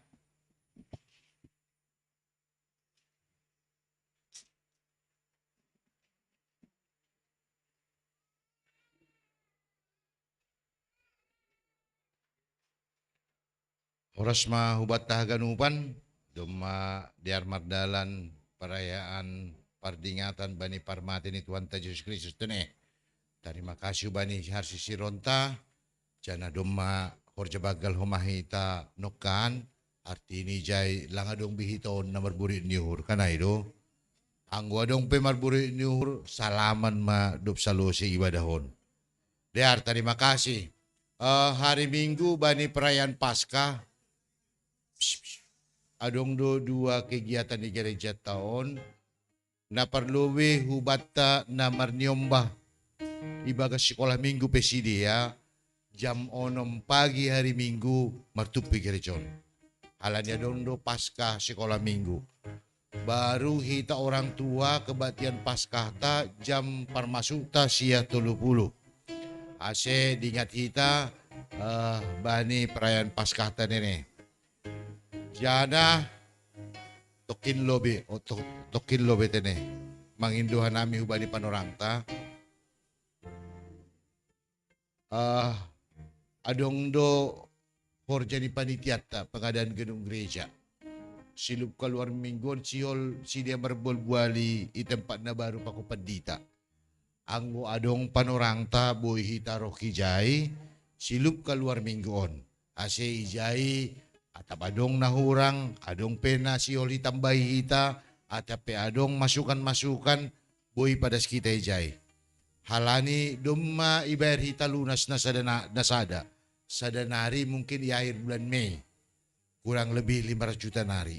Orasma hubat tahaganupan, doma diar mardalan perayaan pardingatan bani parmati ni Tuhan Yesus Kristus tene. Terima kasih bani harsi sironta, jana doma horja bagal homahita nokan, arti ini jai langadong bihiton na marburit niuhur, kana itu. Anggo adong pe marburit niuhur, salaman ma dup salusi ibadahon. Diar terima kasih. Hari Minggu bani perayaan Paskah, adong dua kegiatan di gereja tahun na perluwe hubata na marniombah ibaga sekolah minggu pesidia jam 6 pagi hari Minggu martupi gerejon halanya dondo Paskah sekolah minggu baru hita orang tua kebatian Paskah ta jam parmasuta sia 30 ase diingat hita bani perayaan Paskah ta nene. Jana tokin lobe tene manginduhan nami hubani panorangta adong do horjani panitiata pengadaan gedung gereja silup keluar mingguan siol si dia berbol-buali i tempat na baru paku pendita anggo adong panorangta boy hita roki jai silup keluar mingguan ase ijai atap adong nahurang, adong pena sioli tambahi hita, atape adong masukan-masukan, boy pada kita ijay. Halani dumma ibayar hita lunas na sada. Sadanari mungkin di akhir bulan Mei, kurang lebih 500 juta nari.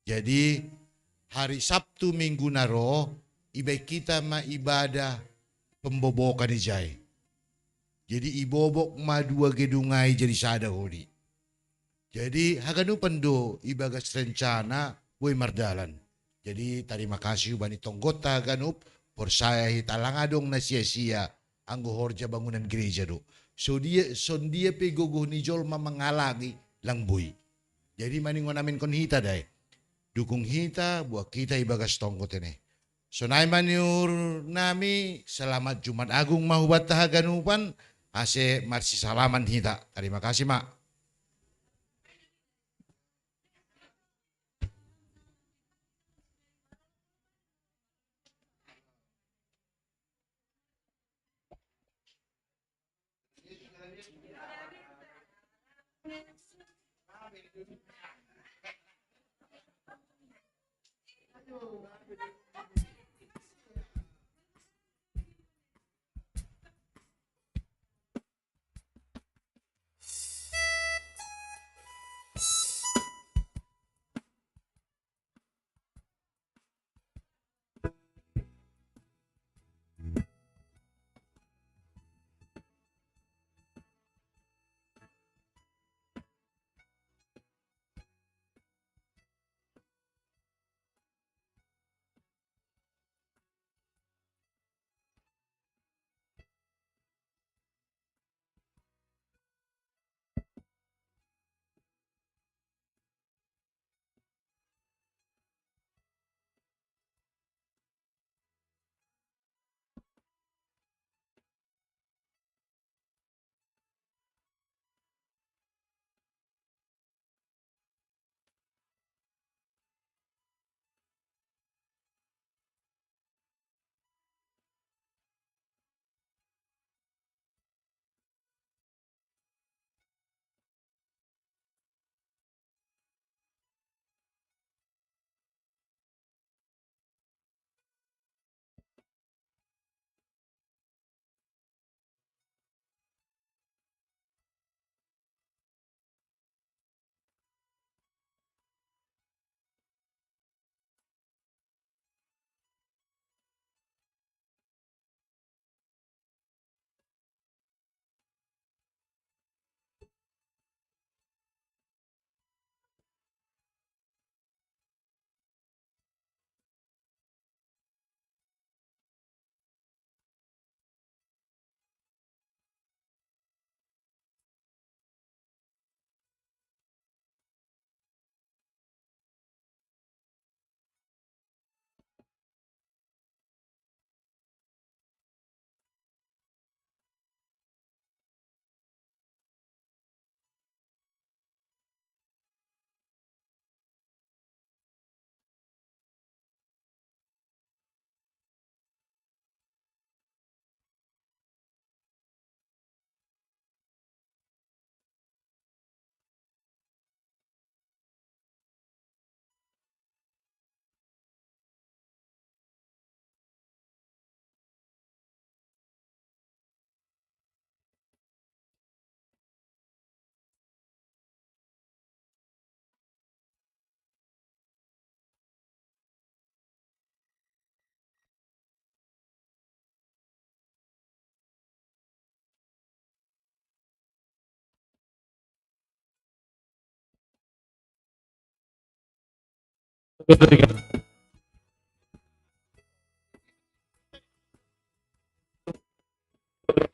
Jadi hari Sabtu Minggu naro, ibay kita maibadah pembobokan ijay. Jadi ibobok madua gedungai jadi sada hodi. Jadi haganu pendo ibagas rencana boy mardalan. Jadi terima kasih bani tonggota ganup por saya hitalang adong na sia-sia anggo horja bangunan gereja do. So dia pegogoh ni jol mengalangi lang boy. Jadi maningon namin kon hita day. Dukung hita buat kita ibagas tonggot ini. So naay maniur nami selamat Jumat Agung mahubat tahaganupan. Ase marsi salaman hita. Terima kasih mak.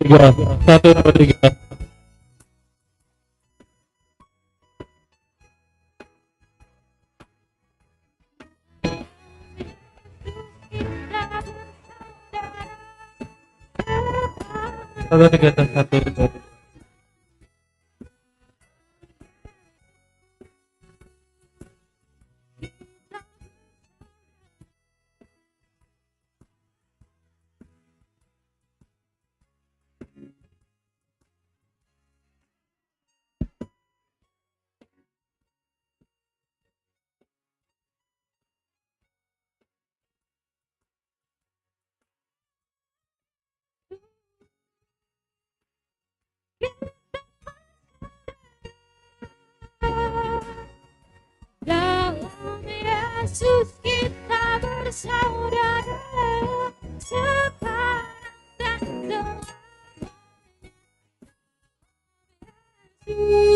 Tiga, satu dua tiga. Satu tiga satu dua. Dalam Yesus kita bersaudara sekarang dan Yesus